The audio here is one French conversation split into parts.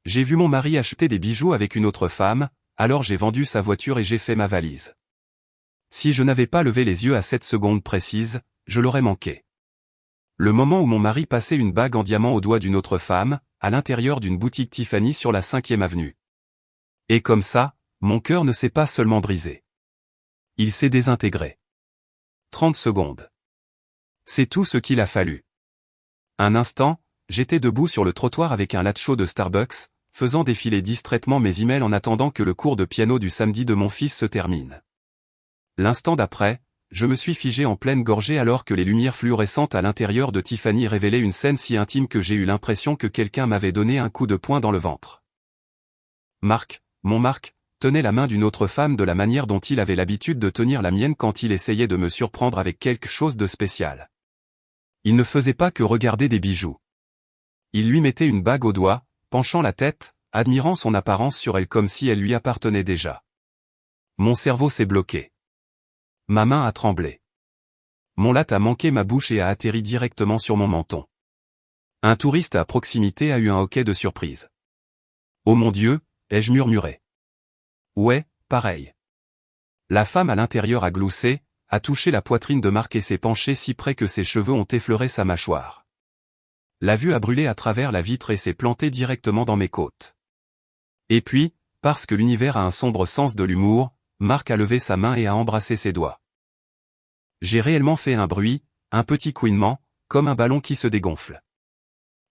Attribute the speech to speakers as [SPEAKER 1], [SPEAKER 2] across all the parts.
[SPEAKER 1] J'ai vu mon mari acheter des bijoux avec une autre femme, alors j'ai vendu sa voiture et j'ai fait ma valise. Si je n'avais pas levé les yeux à cette seconde précise, je l'aurais manqué. Le moment où mon mari passait une bague en diamant au doigt d'une autre femme, à l'intérieur d'une boutique Tiffany sur la 5e avenue. Et comme ça, mon cœur ne s'est pas seulement brisé. Il s'est désintégré. 30 secondes. C'est tout ce qu'il a fallu. Un instant, j'étais debout sur le trottoir avec un latte chaud de Starbucks, faisant défiler distraitement mes emails en attendant que le cours de piano du samedi de mon fils se termine. L'instant d'après, je me suis figé en pleine gorgée alors que les lumières fluorescentes à l'intérieur de Tiffany révélaient une scène si intime que j'ai eu l'impression que quelqu'un m'avait donné un coup de poing dans le ventre. Marc, mon Marc, tenait la main d'une autre femme de la manière dont il avait l'habitude de tenir la mienne quand il essayait de me surprendre avec quelque chose de spécial. Il ne faisait pas que regarder des bijoux. Il lui mettait une bague au doigt, penchant la tête, admirant son apparence sur elle comme si elle lui appartenait déjà. Mon cerveau s'est bloqué. Ma main a tremblé. Mon latte a manqué ma bouche et a atterri directement sur mon menton. Un touriste à proximité a eu un hoquet de surprise. Oh mon Dieu, ai-je murmuré. Ouais, pareil. La femme à l'intérieur a gloussé, a touché la poitrine de Marc et s'est penchée si près que ses cheveux ont effleuré sa mâchoire. La vue a brûlé à travers la vitre et s'est plantée directement dans mes côtes. Et puis, parce que l'univers a un sombre sens de l'humour, Marc a levé sa main et a embrassé ses doigts. J'ai réellement fait un bruit, un petit couinement, comme un ballon qui se dégonfle.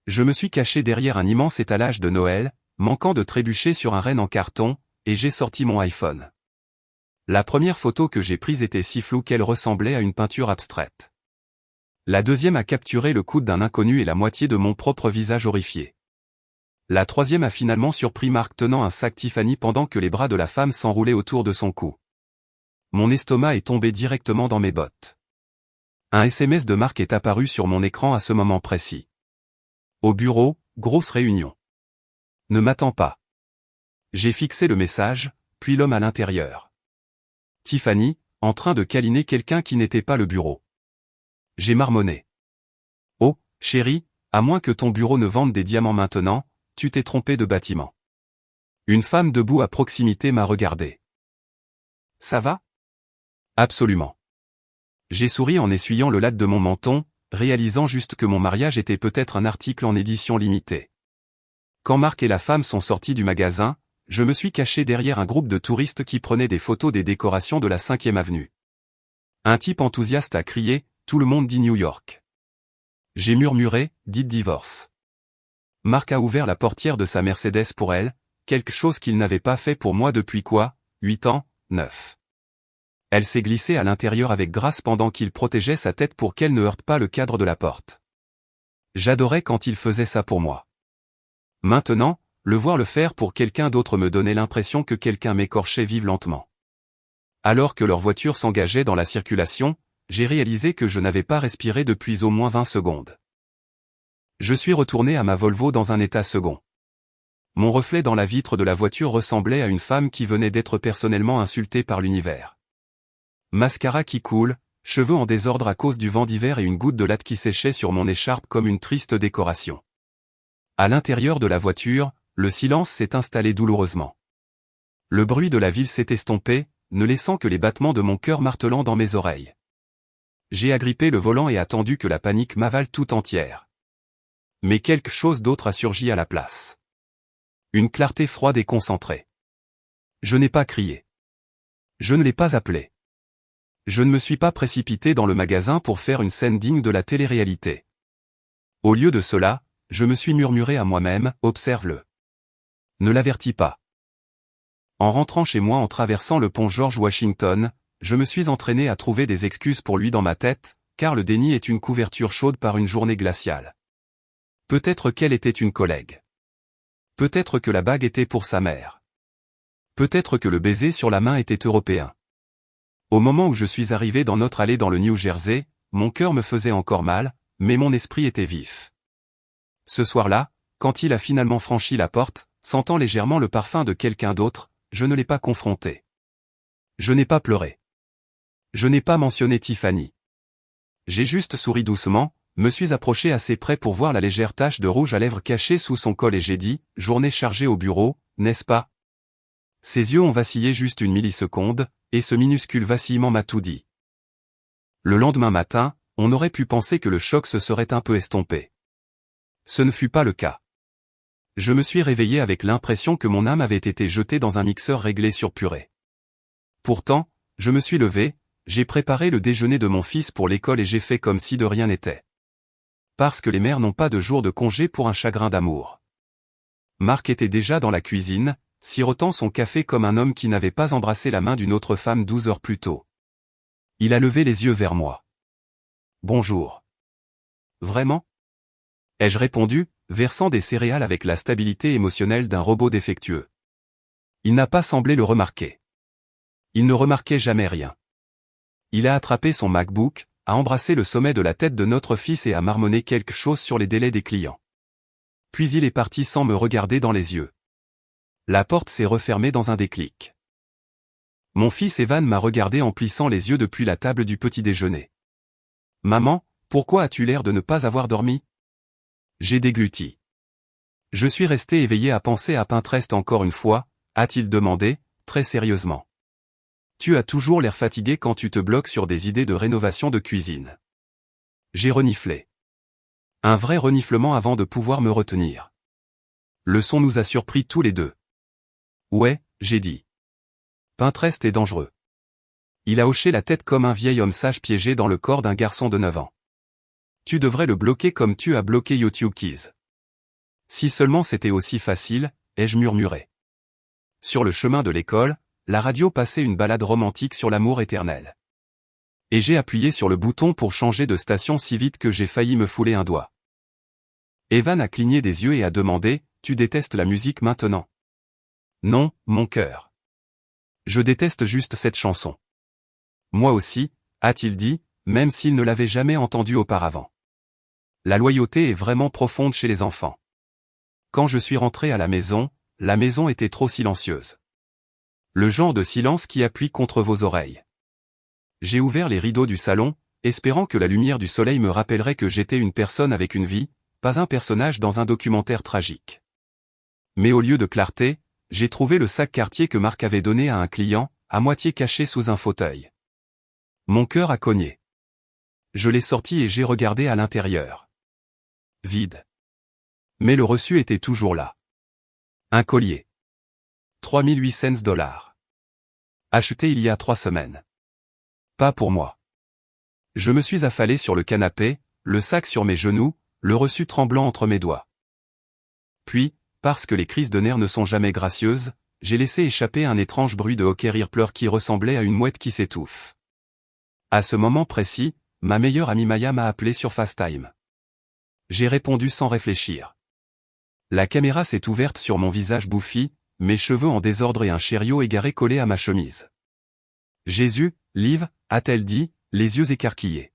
[SPEAKER 1] Je me suis caché derrière un immense étalage de Noël, manquant de trébucher sur un renne en carton, et j'ai sorti mon iPhone. La première photo que j'ai prise était si floue qu'elle ressemblait à une peinture abstraite. La deuxième a capturé le coude d'un inconnu et la moitié de mon propre visage horrifié. La troisième a finalement surpris Marc tenant un sac Tiffany pendant que les bras de la femme s'enroulaient autour de son cou. Mon estomac est tombé directement dans mes bottes. Un SMS de Marc est apparu sur mon écran à ce moment précis. Au bureau, grosse réunion. Ne m'attends pas. J'ai fixé le message, puis l'homme à l'intérieur. Tiffany, en train de câliner quelqu'un qui n'était pas le bureau. J'ai marmonné. Oh, chérie, à moins que ton bureau ne vende des diamants maintenant, tu t'es trompé de bâtiment. Une femme debout à proximité m'a regardé. Ça va? Absolument. J'ai souri en essuyant le latte de mon menton, réalisant juste que mon mariage était peut-être un article en édition limitée. Quand Marc et la femme sont sortis du magasin, je me suis caché derrière un groupe de touristes qui prenaient des photos des décorations de la 5e avenue. Un type enthousiaste a crié, « Tout le monde dit New York ». J'ai murmuré, « Dites divorce ». Marc a ouvert la portière de sa Mercedes pour elle, quelque chose qu'il n'avait pas fait pour moi depuis quoi, 8 ans, 9. Elle s'est glissée à l'intérieur avec grâce pendant qu'il protégeait sa tête pour qu'elle ne heurte pas le cadre de la porte. J'adorais quand il faisait ça pour moi. Maintenant, le voir le faire pour quelqu'un d'autre me donnait l'impression que quelqu'un m'écorchait lentement. Alors que leur voiture s'engageait dans la circulation, j'ai réalisé que je n'avais pas respiré depuis au moins 20 secondes. Je suis retourné à ma Volvo dans un état second. Mon reflet dans la vitre de la voiture ressemblait à une femme qui venait d'être personnellement insultée par l'univers. Mascara qui coule, cheveux en désordre à cause du vent d'hiver et une goutte de latte qui séchait sur mon écharpe comme une triste décoration. À l'intérieur de la voiture, le silence s'est installé douloureusement. Le bruit de la ville s'est estompé, ne laissant que les battements de mon cœur martelant dans mes oreilles. J'ai agrippé le volant et attendu que la panique m'avale tout entière. Mais quelque chose d'autre a surgi à la place. Une clarté froide et concentrée. Je n'ai pas crié. Je ne l'ai pas appelé. Je ne me suis pas précipité dans le magasin pour faire une scène digne de la télé-réalité. Au lieu de cela, je me suis murmuré à moi-même, observe-le. Ne l'avertis pas. En rentrant chez moi en traversant le pont George Washington, je me suis entraîné à trouver des excuses pour lui dans ma tête, car le déni est une couverture chaude par une journée glaciale. Peut-être qu'elle était une collègue. Peut-être que la bague était pour sa mère. Peut-être que le baiser sur la main était européen. Au moment où je suis arrivé dans notre allée dans le New Jersey, mon cœur me faisait encore mal, mais mon esprit était vif. Ce soir-là, quand il a finalement franchi la porte, sentant légèrement le parfum de quelqu'un d'autre, je ne l'ai pas confronté. Je n'ai pas pleuré. Je n'ai pas mentionné Tiffany. J'ai juste souri doucement, me suis approché assez près pour voir la légère tache de rouge à lèvres cachée sous son col et j'ai dit, journée chargée au bureau, n'est-ce pas? Ses yeux ont vacillé juste une milliseconde, et ce minuscule vacillement m'a tout dit. Le lendemain matin, on aurait pu penser que le choc se serait un peu estompé. Ce ne fut pas le cas. Je me suis réveillé avec l'impression que mon âme avait été jetée dans un mixeur réglé sur purée. Pourtant, je me suis levé, j'ai préparé le déjeuner de mon fils pour l'école et j'ai fait comme si de rien n'était. Parce que les mères n'ont pas de jour de congé pour un chagrin d'amour. Marc était déjà dans la cuisine, sirotant son café comme un homme qui n'avait pas embrassé la main d'une autre femme 12 heures plus tôt. Il a levé les yeux vers moi. Bonjour. Vraiment? Ai-je répondu, versant des céréales avec la stabilité émotionnelle d'un robot défectueux. Il n'a pas semblé le remarquer. Il ne remarquait jamais rien. Il a attrapé son MacBook, a embrassé le sommet de la tête de notre fils et a marmonné quelque chose sur les délais des clients. Puis il est parti sans me regarder dans les yeux. La porte s'est refermée dans un déclic. Mon fils Evan m'a regardé en plissant les yeux depuis la table du petit déjeuner. Maman, pourquoi as-tu l'air de ne pas avoir dormi? J'ai dégluti. Je suis resté éveillé à penser à Pinterest encore une fois, a-t-il demandé, très sérieusement. Tu as toujours l'air fatigué quand tu te bloques sur des idées de rénovation de cuisine. J'ai reniflé. Un vrai reniflement avant de pouvoir me retenir. Le son nous a surpris tous les deux. Ouais, j'ai dit. Pinterest est dangereux. Il a hoché la tête comme un vieil homme sage piégé dans le corps d'un garçon de 9 ans. Tu devrais le bloquer comme tu as bloqué YouTube Kids. Si seulement c'était aussi facile, ai-je murmuré. Sur le chemin de l'école, la radio passait une balade romantique sur l'amour éternel. Et j'ai appuyé sur le bouton pour changer de station si vite que j'ai failli me fouler un doigt. Evan a cligné des yeux et a demandé, tu détestes la musique maintenant? Non, mon cœur. Je déteste juste cette chanson. Moi aussi, a-t-il dit, même s'il ne l'avait jamais entendue auparavant. La loyauté est vraiment profonde chez les enfants. Quand je suis rentré à la maison était trop silencieuse. Le genre de silence qui appuie contre vos oreilles. J'ai ouvert les rideaux du salon, espérant que la lumière du soleil me rappellerait que j'étais une personne avec une vie, pas un personnage dans un documentaire tragique. Mais au lieu de clarté, j'ai trouvé le sac Cartier que Marc avait donné à un client, à moitié caché sous un fauteuil. Mon cœur a cogné. Je l'ai sorti et j'ai regardé à l'intérieur. Vide. Mais le reçu était toujours là. Un collier. 3800 $. Acheté il y a 3 semaines. Pas pour moi. Je me suis affalé sur le canapé, le sac sur mes genoux, le reçu tremblant entre mes doigts. Puis, parce que les crises de nerfs ne sont jamais gracieuses, j'ai laissé échapper un étrange bruit de hoquet-rire-pleur qui ressemblait à une mouette qui s'étouffe. À ce moment précis, ma meilleure amie Maya m'a appelé sur FaceTime. J'ai répondu sans réfléchir. La caméra s'est ouverte sur mon visage bouffi, mes cheveux en désordre et un chériot égaré collé à ma chemise. Jésus, Liv, a-t-elle dit, les yeux écarquillés.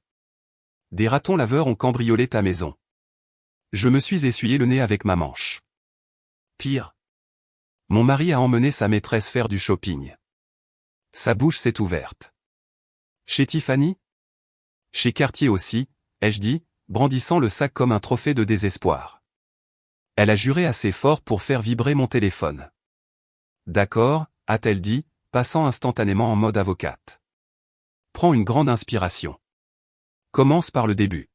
[SPEAKER 1] Des ratons laveurs ont cambriolé ta maison. Je me suis essuyé le nez avec ma manche. Pire. Mon mari a emmené sa maîtresse faire du shopping. Sa bouche s'est ouverte. Chez Tiffany? Chez Cartier aussi, ai-je dit, brandissant le sac comme un trophée de désespoir. Elle a juré assez fort pour faire vibrer mon téléphone. D'accord, a-t-elle dit, passant instantanément en mode avocate. Prends une grande inspiration. Commence par le début.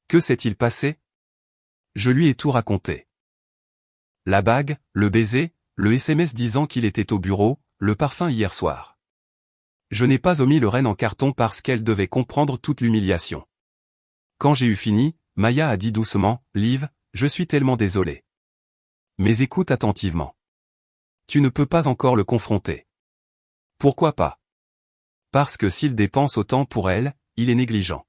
[SPEAKER 1] Que s'est-il passé? Je lui ai tout raconté. La bague, le baiser, le SMS disant qu'il était au bureau, le parfum hier soir. Je n'ai pas omis le renne en carton parce qu'elle devait comprendre toute l'humiliation. Quand j'ai eu fini, Maya a dit doucement, Liv, je suis tellement désolé. Mais écoute attentivement. Tu ne peux pas encore le confronter. Pourquoi pas? Parce que s'il dépense autant pour elle, il est négligent.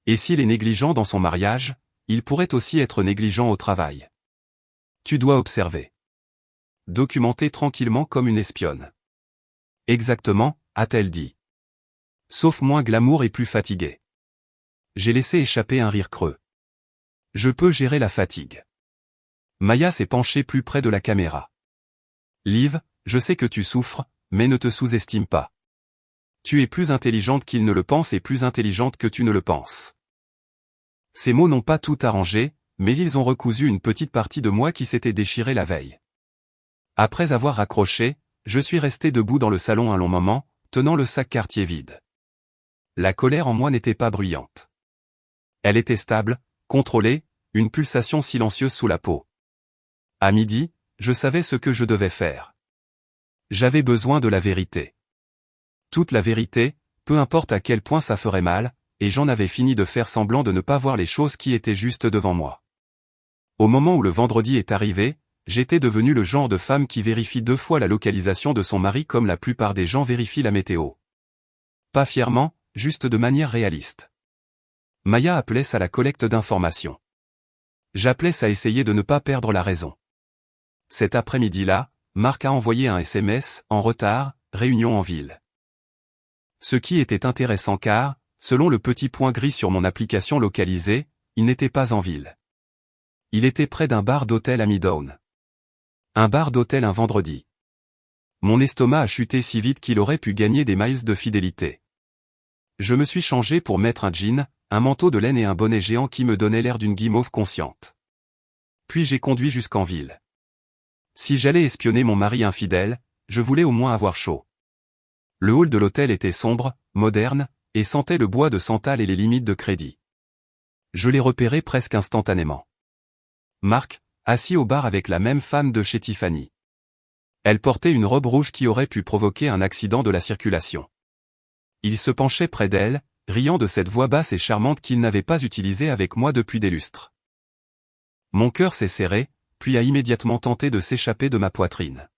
[SPEAKER 1] Et s'il est négligent dans son mariage, il pourrait aussi être négligent au travail. Tu dois observer. Documenter tranquillement comme une espionne. Exactement, a-t-elle dit. Sauf moins glamour et plus fatigué. J'ai laissé échapper un rire creux. Je peux gérer la fatigue. Maya s'est penchée plus près de la caméra. Liv, je sais que tu souffres, mais ne te sous-estime pas. Tu es plus intelligente qu'il ne le pense et plus intelligente que tu ne le penses. Ces mots n'ont pas tout arrangé, mais ils ont recousu une petite partie de moi qui s'était déchirée la veille. Après avoir raccroché, je suis resté debout dans le salon un long moment, tenant le sac Cartier vide. La colère en moi n'était pas bruyante. Elle était stable, contrôlée, une pulsation silencieuse sous la peau. À midi, je savais ce que je devais faire. J'avais besoin de la vérité. Toute la vérité, peu importe à quel point ça ferait mal, et j'en avais fini de faire semblant de ne pas voir les choses qui étaient juste devant moi. Au moment où le vendredi est arrivé, j'étais devenu le genre de femme qui vérifie 2 fois la localisation de son mari comme la plupart des gens vérifient la météo. Pas fièrement, juste de manière réaliste. Maya appelait ça la collecte d'informations. J'appelais ça essayer de ne pas perdre la raison. Cet après-midi-là, Marc a envoyé un SMS, en retard, réunion en ville. Ce qui était intéressant car, selon le petit point gris sur mon application localisée, il n'était pas en ville. Il était près d'un bar d'hôtel à Midtown. Un bar d'hôtel un vendredi. Mon estomac a chuté si vite qu'il aurait pu gagner des miles de fidélité. Je me suis changé pour mettre un jean, un manteau de laine et un bonnet géant qui me donnait l'air d'une guimauve consciente. Puis j'ai conduit jusqu'en ville. Si j'allais espionner mon mari infidèle, je voulais au moins avoir chaud. Le hall de l'hôtel était sombre, moderne, et sentait le bois de santal et les limites de crédit. Je l'ai repéré presque instantanément. Marc, assis au bar avec la même femme de chez Tiffany. Elle portait une robe rouge qui aurait pu provoquer un accident de la circulation. Il se penchait près d'elle, riant de cette voix basse et charmante qu'il n'avait pas utilisée avec moi depuis des lustres. Mon cœur s'est serré, puis a immédiatement tenté de s'échapper de ma poitrine.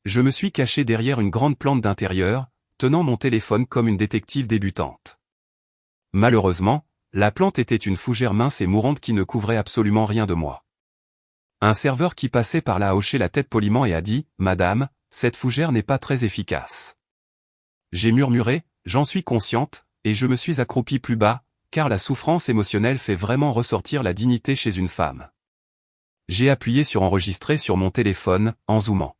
[SPEAKER 1] Je me suis caché derrière une grande plante d'intérieur, tenant mon téléphone comme une détective débutante. Malheureusement, la plante était une fougère mince et mourante qui ne couvrait absolument rien de moi. Un serveur qui passait par là a hoché la tête poliment et a dit « Madame, cette fougère n'est pas très efficace. » J'ai murmuré « J'en suis consciente » et je me suis accroupi plus bas, car la souffrance émotionnelle fait vraiment ressortir la dignité chez une femme. J'ai appuyé sur enregistrer sur mon téléphone, en zoomant.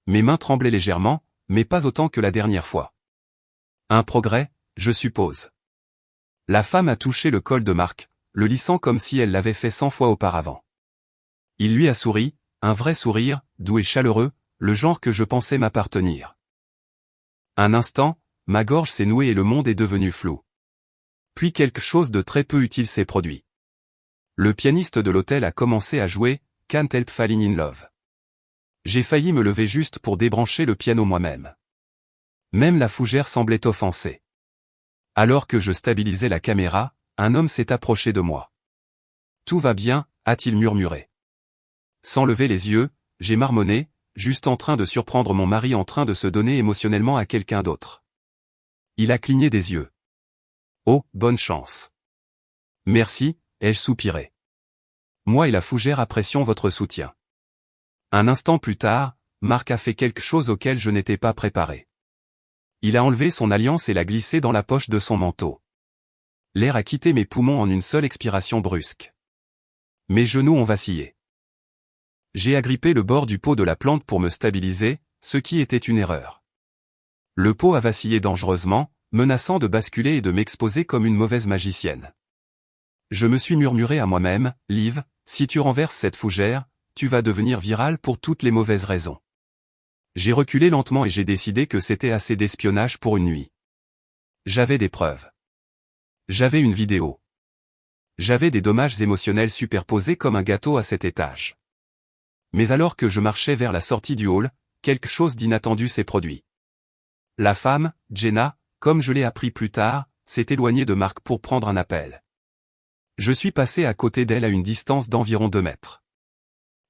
[SPEAKER 1] Mes mains tremblaient légèrement, mais pas autant que la dernière fois. Un progrès, je suppose. La femme a touché le col de Marc, le lissant comme si elle l'avait fait 100 fois auparavant. Il lui a souri, un vrai sourire, doux et chaleureux, le genre que je pensais m'appartenir. Un instant, ma gorge s'est nouée et le monde est devenu flou. Puis quelque chose de très peu utile s'est produit. Le pianiste de l'hôtel a commencé à jouer « Can't Help Falling in Love ». J'ai failli me lever juste pour débrancher le piano moi-même. Même la fougère semblait offensée. Alors que je stabilisais la caméra, un homme s'est approché de moi. « Tout va bien », a-t-il murmuré. Sans lever les yeux, j'ai marmonné, juste en train de surprendre mon mari en train de se donner émotionnellement à quelqu'un d'autre. Il a cligné des yeux. « Oh, bonne chance. »« Merci », ai-je soupiré. « Moi et la fougère apprécions votre soutien. » Un instant plus tard, Marc a fait quelque chose auquel je n'étais pas préparé. Il a enlevé son alliance et l'a glissée dans la poche de son manteau. L'air a quitté mes poumons en une seule expiration brusque. Mes genoux ont vacillé. J'ai agrippé le bord du pot de la plante pour me stabiliser, ce qui était une erreur. Le pot a vacillé dangereusement, menaçant de basculer et de m'exposer comme une mauvaise magicienne. Je me suis murmuré à moi-même, « Liv, si tu renverses cette fougère, tu vas devenir virale pour toutes les mauvaises raisons. » J'ai reculé lentement et j'ai décidé que c'était assez d'espionnage pour une nuit. J'avais des preuves. J'avais une vidéo. J'avais des dommages émotionnels superposés comme un gâteau à 7 étages. Mais alors que je marchais vers la sortie du hall, quelque chose d'inattendu s'est produit. La femme, Jenna, comme je l'ai appris plus tard, s'est éloignée de Marc pour prendre un appel. Je suis passé à côté d'elle à une distance d'environ 2 mètres.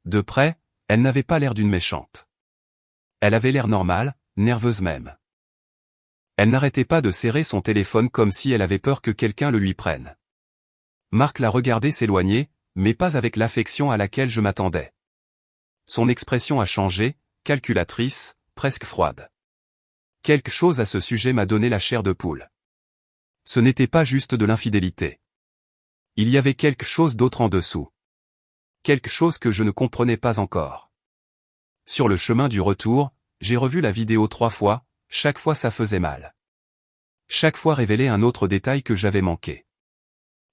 [SPEAKER 1] De près, elle n'avait pas l'air d'une méchante. Elle avait l'air normale, nerveuse même. Elle n'arrêtait pas de serrer son téléphone comme si elle avait peur que quelqu'un le lui prenne. Marc l'a regardée s'éloigner, mais pas avec l'affection à laquelle je m'attendais. Son expression a changé, calculatrice, presque froide. Quelque chose à ce sujet m'a donné la chair de poule. Ce n'était pas juste de l'infidélité. Il y avait quelque chose d'autre en dessous. Quelque chose que je ne comprenais pas encore. Sur le chemin du retour, j'ai revu la vidéo 3 fois, chaque fois ça faisait mal. Chaque fois révélait un autre détail que j'avais manqué.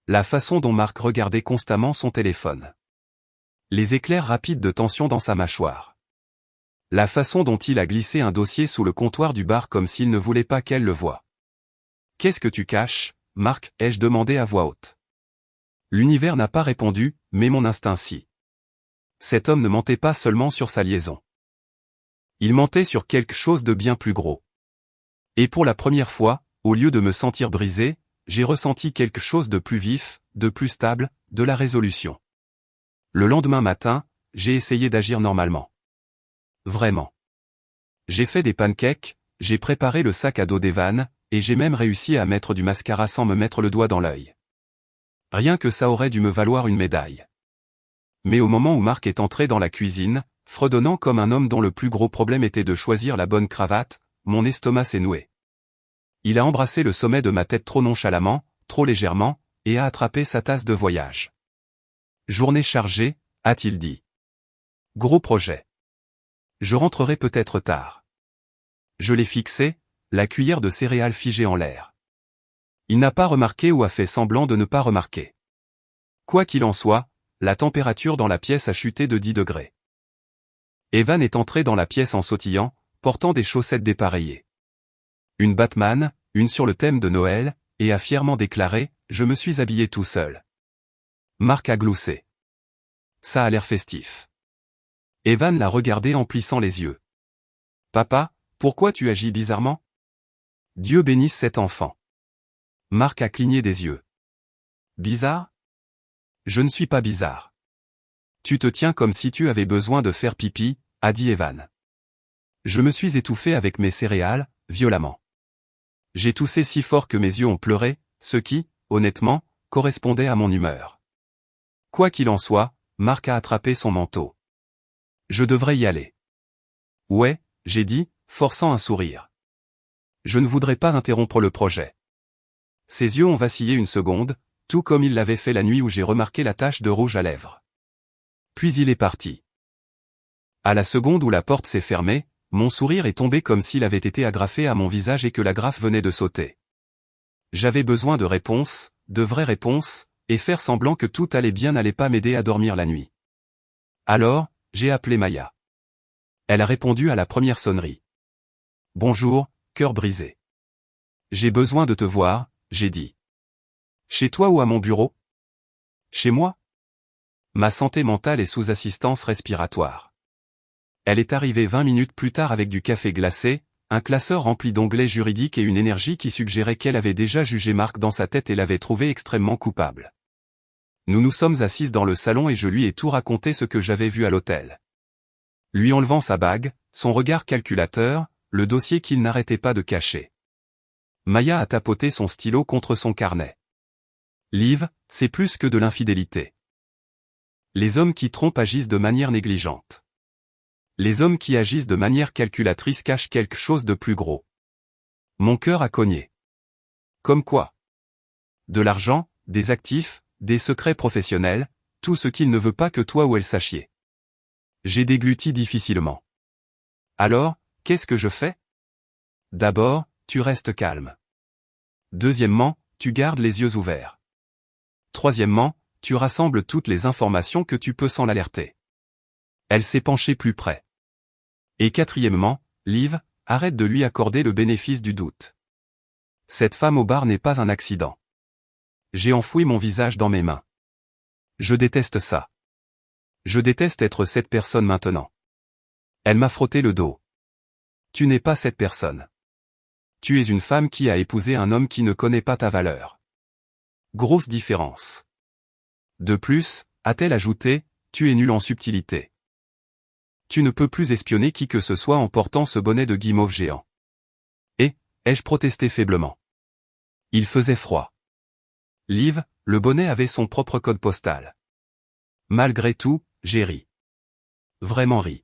[SPEAKER 1] La façon dont Marc regardait constamment son téléphone. Les éclairs rapides de tension dans sa mâchoire. La façon dont il a glissé un dossier sous le comptoir du bar comme s'il ne voulait pas qu'elle le voie. « Qu'est-ce que tu caches, Marc ?» ai-je demandé à voix haute. L'univers n'a pas répondu, mais mon instinct si. Cet homme ne mentait pas seulement sur sa liaison. Il mentait sur quelque chose de bien plus gros. Et pour la première fois, au lieu de me sentir brisé, j'ai ressenti quelque chose de plus vif, de plus stable, de la résolution. Le lendemain matin, j'ai essayé d'agir normalement. Vraiment. J'ai fait des pancakes, j'ai préparé le sac à dos d'Evan, et j'ai même réussi à mettre du mascara sans me mettre le doigt dans l'œil. Rien que ça aurait dû me valoir une médaille. Mais au moment où Marc est entré dans la cuisine, fredonnant comme un homme dont le plus gros problème était de choisir la bonne cravate, mon estomac s'est noué. Il a embrassé le sommet de ma tête trop nonchalamment, trop légèrement, et a attrapé sa tasse de voyage. Journée chargée, a-t-il dit. Gros projet. Je rentrerai peut-être tard. Je l'ai fixé, la cuillère de céréales figée en l'air. Il n'a pas remarqué ou a fait semblant de ne pas remarquer. Quoi qu'il en soit, la température dans la pièce a chuté de 10 degrés. Evan est entré dans la pièce en sautillant, portant des chaussettes dépareillées. Une Batman, une sur le thème de Noël, et a fièrement déclaré « Je me suis habillé tout seul ». Marc a gloussé. Ça a l'air festif. Evan l'a regardé en plissant les yeux. « Papa, pourquoi tu agis bizarrement ?» Dieu bénisse cet enfant. Marc a cligné des yeux. « Bizarre ? Je ne suis pas bizarre. Tu te tiens comme si tu avais besoin de faire pipi, a dit Evan. Je me suis étouffé avec mes céréales, violemment. J'ai toussé si fort que mes yeux ont pleuré, ce qui, honnêtement, correspondait à mon humeur. Quoi qu'il en soit, Marc a attrapé son manteau. Je devrais y aller. Ouais, j'ai dit, forçant un sourire. Je ne voudrais pas interrompre le projet. Ses yeux ont vacillé une seconde, tout comme il l'avait fait la nuit où j'ai remarqué la tache de rouge à lèvres. Puis il est parti. À la seconde où la porte s'est fermée, mon sourire est tombé comme s'il avait été agrafé à mon visage et que l'agrafe venait de sauter. J'avais besoin de réponses, de vraies réponses, et faire semblant que tout allait bien n'allait pas m'aider à dormir la nuit. Alors, j'ai appelé Maya. Elle a répondu à la première sonnerie. Bonjour, cœur brisé. J'ai besoin de te voir, j'ai dit. Chez toi ou à mon bureau? Chez moi? Ma santé mentale est sous assistance respiratoire. Elle est arrivée 20 minutes plus tard avec du café glacé, un classeur rempli d'onglets juridiques et une énergie qui suggérait qu'elle avait déjà jugé Marc dans sa tête et l'avait trouvé extrêmement coupable. Nous nous sommes assises dans le salon et je lui ai tout raconté ce que j'avais vu à l'hôtel. Lui enlevant sa bague, son regard calculateur, le dossier qu'il n'arrêtait pas de cacher. Maya a tapoté son stylo contre son carnet. Liv, c'est plus que de l'infidélité. Les hommes qui trompent agissent de manière négligente. Les hommes qui agissent de manière calculatrice cachent quelque chose de plus gros. Mon cœur a cogné. Comme quoi? De l'argent, des actifs, des secrets professionnels, tout ce qu'il ne veut pas que toi ou elle sachiez. J'ai dégluti difficilement. Alors, qu'est-ce que je fais? D'abord, tu restes calme. Deuxièmement, tu gardes les yeux ouverts. Troisièmement, tu rassembles toutes les informations que tu peux sans l'alerter. Elle s'est penchée plus près. Et quatrièmement, Liv, arrête de lui accorder le bénéfice du doute. Cette femme au bar n'est pas un accident. J'ai enfoui mon visage dans mes mains. Je déteste ça. Je déteste être cette personne maintenant. Elle m'a frotté le dos. Tu n'es pas cette personne. Tu es une femme qui a épousé un homme qui ne connaît pas ta valeur. Grosse différence. De plus, a-t-elle ajouté, tu es nul en subtilité. Tu ne peux plus espionner qui que ce soit en portant ce bonnet de guimauve géant. Et, ai-je protesté faiblement. Il faisait froid. Liv, le bonnet avait son propre code postal. Malgré tout, j'ai ri. Vraiment ri.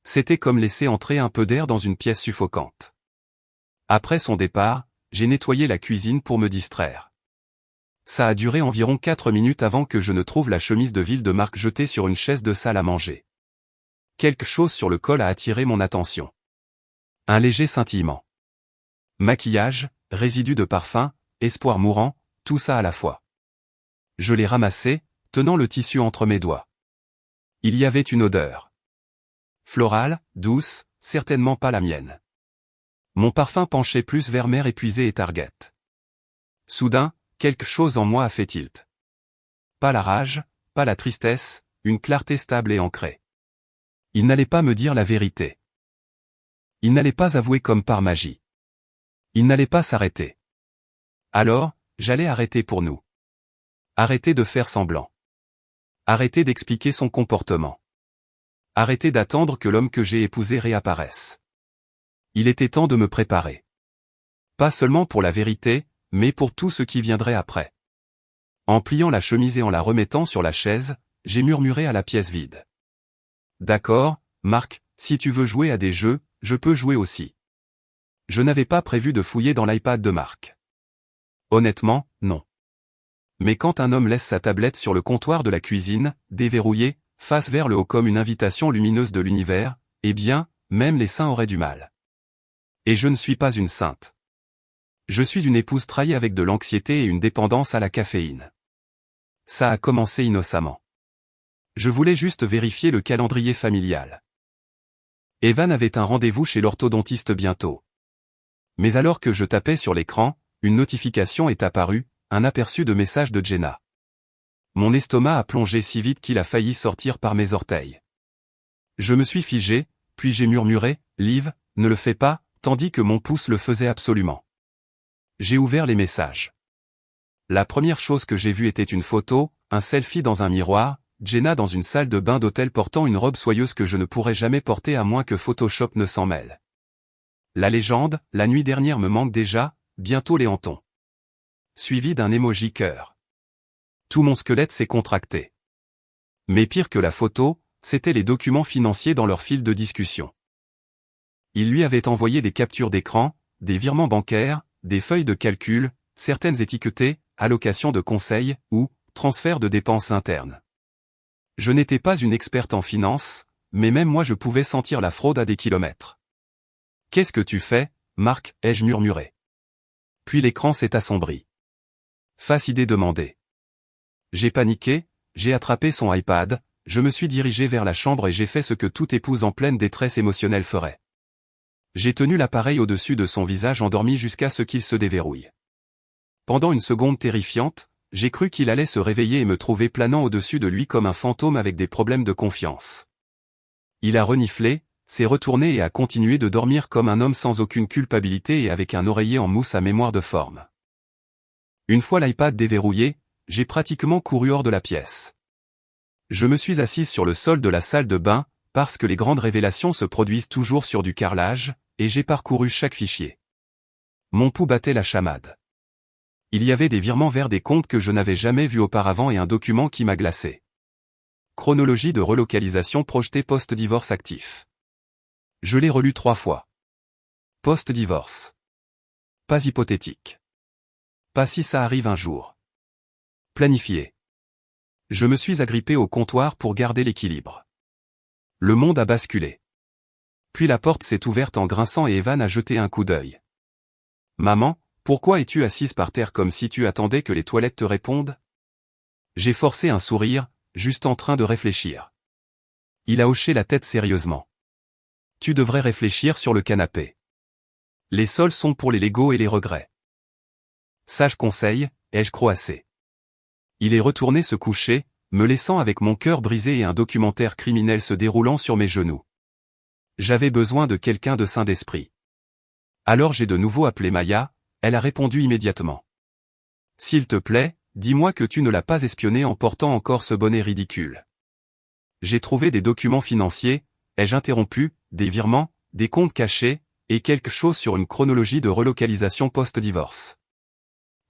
[SPEAKER 1] C'était comme laisser entrer un peu d'air dans une pièce suffocante. Après son départ, j'ai nettoyé la cuisine pour me distraire. Ça a duré environ 4 minutes avant que je ne trouve la chemise de ville de Marc jetée sur une chaise de salle à manger. Quelque chose sur le col a attiré mon attention. Un léger scintillement. Maquillage, résidu de parfum, espoir mourant, tout ça à la fois. Je l'ai ramassé, tenant le tissu entre mes doigts. Il y avait une odeur. Florale, douce, certainement pas la mienne. Mon parfum penchait plus vers Mère épuisée et Target. Soudain, quelque chose en moi a fait tilt. Pas la rage, pas la tristesse, une clarté stable et ancrée. Il n'allait pas me dire la vérité. Il n'allait pas avouer comme par magie. Il n'allait pas s'arrêter. Alors, j'allais arrêter pour nous. Arrêter de faire semblant. Arrêter d'expliquer son comportement. Arrêter d'attendre que l'homme que j'ai épousé réapparaisse. Il était temps de me préparer. Pas seulement pour la vérité, mais pour tout ce qui viendrait après. En pliant la chemise et en la remettant sur la chaise, j'ai murmuré à la pièce vide. D'accord, Marc, si tu veux jouer à des jeux, je peux jouer aussi. Je n'avais pas prévu de fouiller dans l'iPad de Marc. Honnêtement, non. Mais quand un homme laisse sa tablette sur le comptoir de la cuisine, déverrouillée, face vers le haut comme une invitation lumineuse de l'univers, eh bien, même les saints auraient du mal. Et je ne suis pas une sainte. Je suis une épouse trahie avec de l'anxiété et une dépendance à la caféine. Ça a commencé innocemment. Je voulais juste vérifier le calendrier familial. Evan avait un rendez-vous chez l'orthodontiste bientôt. Mais alors que je tapais sur l'écran, une notification est apparue, un aperçu de message de Jenna. Mon estomac a plongé si vite qu'il a failli sortir par mes orteils. Je me suis figé, puis j'ai murmuré, « Liv, ne le fais pas », tandis que mon pouce le faisait absolument. J'ai ouvert les messages. La première chose que j'ai vue était une photo, un selfie dans un miroir, Jenna dans une salle de bain d'hôtel portant une robe soyeuse que je ne pourrais jamais porter à moins que Photoshop ne s'en mêle. La légende, la nuit dernière me manque déjà, bientôt Léanton. Suivi d'un emoji cœur. Tout mon squelette s'est contracté. Mais pire que la photo, c'étaient les documents financiers dans leur fil de discussion. Il lui avait envoyé des captures d'écran, des virements bancaires, des feuilles de calcul, certaines étiquetées, allocation de conseil, ou, transfert de dépenses internes. Je n'étais pas une experte en finance, mais même moi je pouvais sentir la fraude à des kilomètres. « Qu'est-ce que tu fais, Marc ?» ai-je murmuré. Puis l'écran s'est assombri. Face idée demandée. J'ai paniqué, j'ai attrapé son iPad, je me suis dirigé vers la chambre et j'ai fait ce que toute épouse en pleine détresse émotionnelle ferait. J'ai tenu l'appareil au-dessus de son visage endormi jusqu'à ce qu'il se déverrouille. Pendant une seconde terrifiante, j'ai cru qu'il allait se réveiller et me trouver planant au-dessus de lui comme un fantôme avec des problèmes de confiance. Il a reniflé, s'est retourné et a continué de dormir comme un homme sans aucune culpabilité et avec un oreiller en mousse à mémoire de forme. Une fois l'iPad déverrouillé, j'ai pratiquement couru hors de la pièce. Je me suis assise sur le sol de la salle de bain, parce que les grandes révélations se produisent toujours sur du carrelage, et j'ai parcouru chaque fichier. Mon pouls battait la chamade. Il y avait des virements vers des comptes que je n'avais jamais vus auparavant et un document qui m'a glacé. Chronologie de relocalisation projetée post-divorce actif. Je l'ai relu 3 fois. Post-divorce. Pas hypothétique. Pas si ça arrive un jour. Planifié. Je me suis agrippé au comptoir pour garder l'équilibre. Le monde a basculé. Puis la porte s'est ouverte en grinçant et Evan a jeté un coup d'œil. « Maman, pourquoi es-tu assise par terre comme si tu attendais que les toilettes te répondent ?» J'ai forcé un sourire, juste en train de réfléchir. Il a hoché la tête sérieusement. « Tu devrais réfléchir sur le canapé. Les sols sont pour les Legos et les regrets. » Sage conseil, ai-je croassé. Il est retourné se coucher, me laissant avec mon cœur brisé et un documentaire criminel se déroulant sur mes genoux. J'avais besoin de quelqu'un de sain d'esprit. Alors j'ai de nouveau appelé Maya, elle a répondu immédiatement. « S'il te plaît, dis-moi que tu ne l'as pas espionné en portant encore ce bonnet ridicule. » J'ai trouvé des documents financiers, ai-je interrompu, des virements, des comptes cachés, et quelque chose sur une chronologie de relocalisation post-divorce.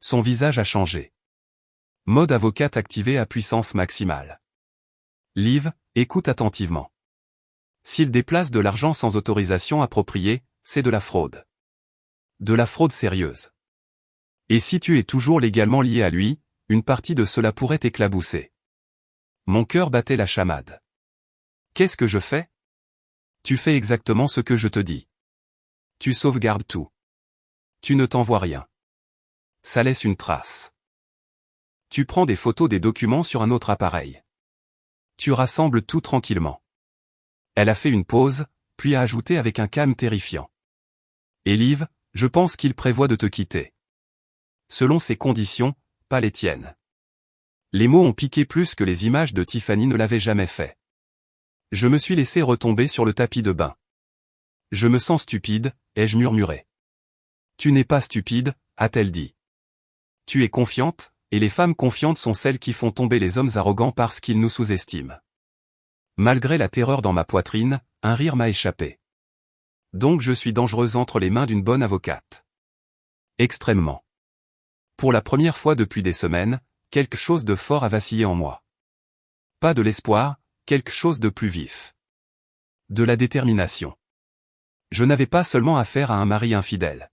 [SPEAKER 1] Son visage a changé. Mode avocate activé à puissance maximale. Liv, écoute attentivement. S'il déplace de l'argent sans autorisation appropriée, c'est de la fraude. De la fraude sérieuse. Et si tu es toujours légalement lié à lui, une partie de cela pourrait t'éclabousser. Mon cœur battait la chamade. Qu'est-ce que je fais? Tu fais exactement ce que je te dis. Tu sauvegardes tout. Tu ne t'envoies rien. Ça laisse une trace. Tu prends des photos des documents sur un autre appareil. Tu rassembles tout tranquillement. Elle a fait une pause, puis a ajouté avec un calme terrifiant. Et Liv, je pense qu'il prévoit de te quitter. Selon ses conditions, pas les tiennes. Les mots ont piqué plus que les images de Tiffany ne l'avaient jamais fait. Je me suis laissé retomber sur le tapis de bain. Je me sens stupide, ai-je murmuré. Tu n'es pas stupide, a-t-elle dit. Tu es confiante, et les femmes confiantes sont celles qui font tomber les hommes arrogants parce qu'ils nous sous-estiment. Malgré la terreur dans ma poitrine, un rire m'a échappé. Donc je suis dangereuse entre les mains d'une bonne avocate. Extrêmement. Pour la première fois depuis des semaines, quelque chose de fort a vacillé en moi. Pas de l'espoir, quelque chose de plus vif. De la détermination. Je n'avais pas seulement affaire à un mari infidèle.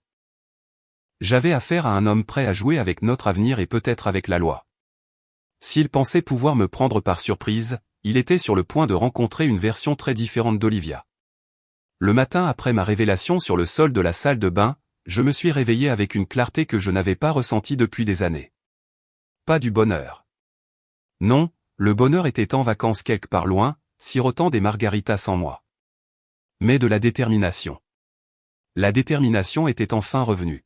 [SPEAKER 1] J'avais affaire à un homme prêt à jouer avec notre avenir et peut-être avec la loi. S'il pensait pouvoir me prendre par surprise, il était sur le point de rencontrer une version très différente d'Olivia. Le matin après ma révélation sur le sol de la salle de bain, je me suis réveillé avec une clarté que je n'avais pas ressentie depuis des années. Pas du bonheur. Non, le bonheur était en vacances quelque part loin, sirotant des margaritas sans moi. Mais de la détermination. La détermination était enfin revenue.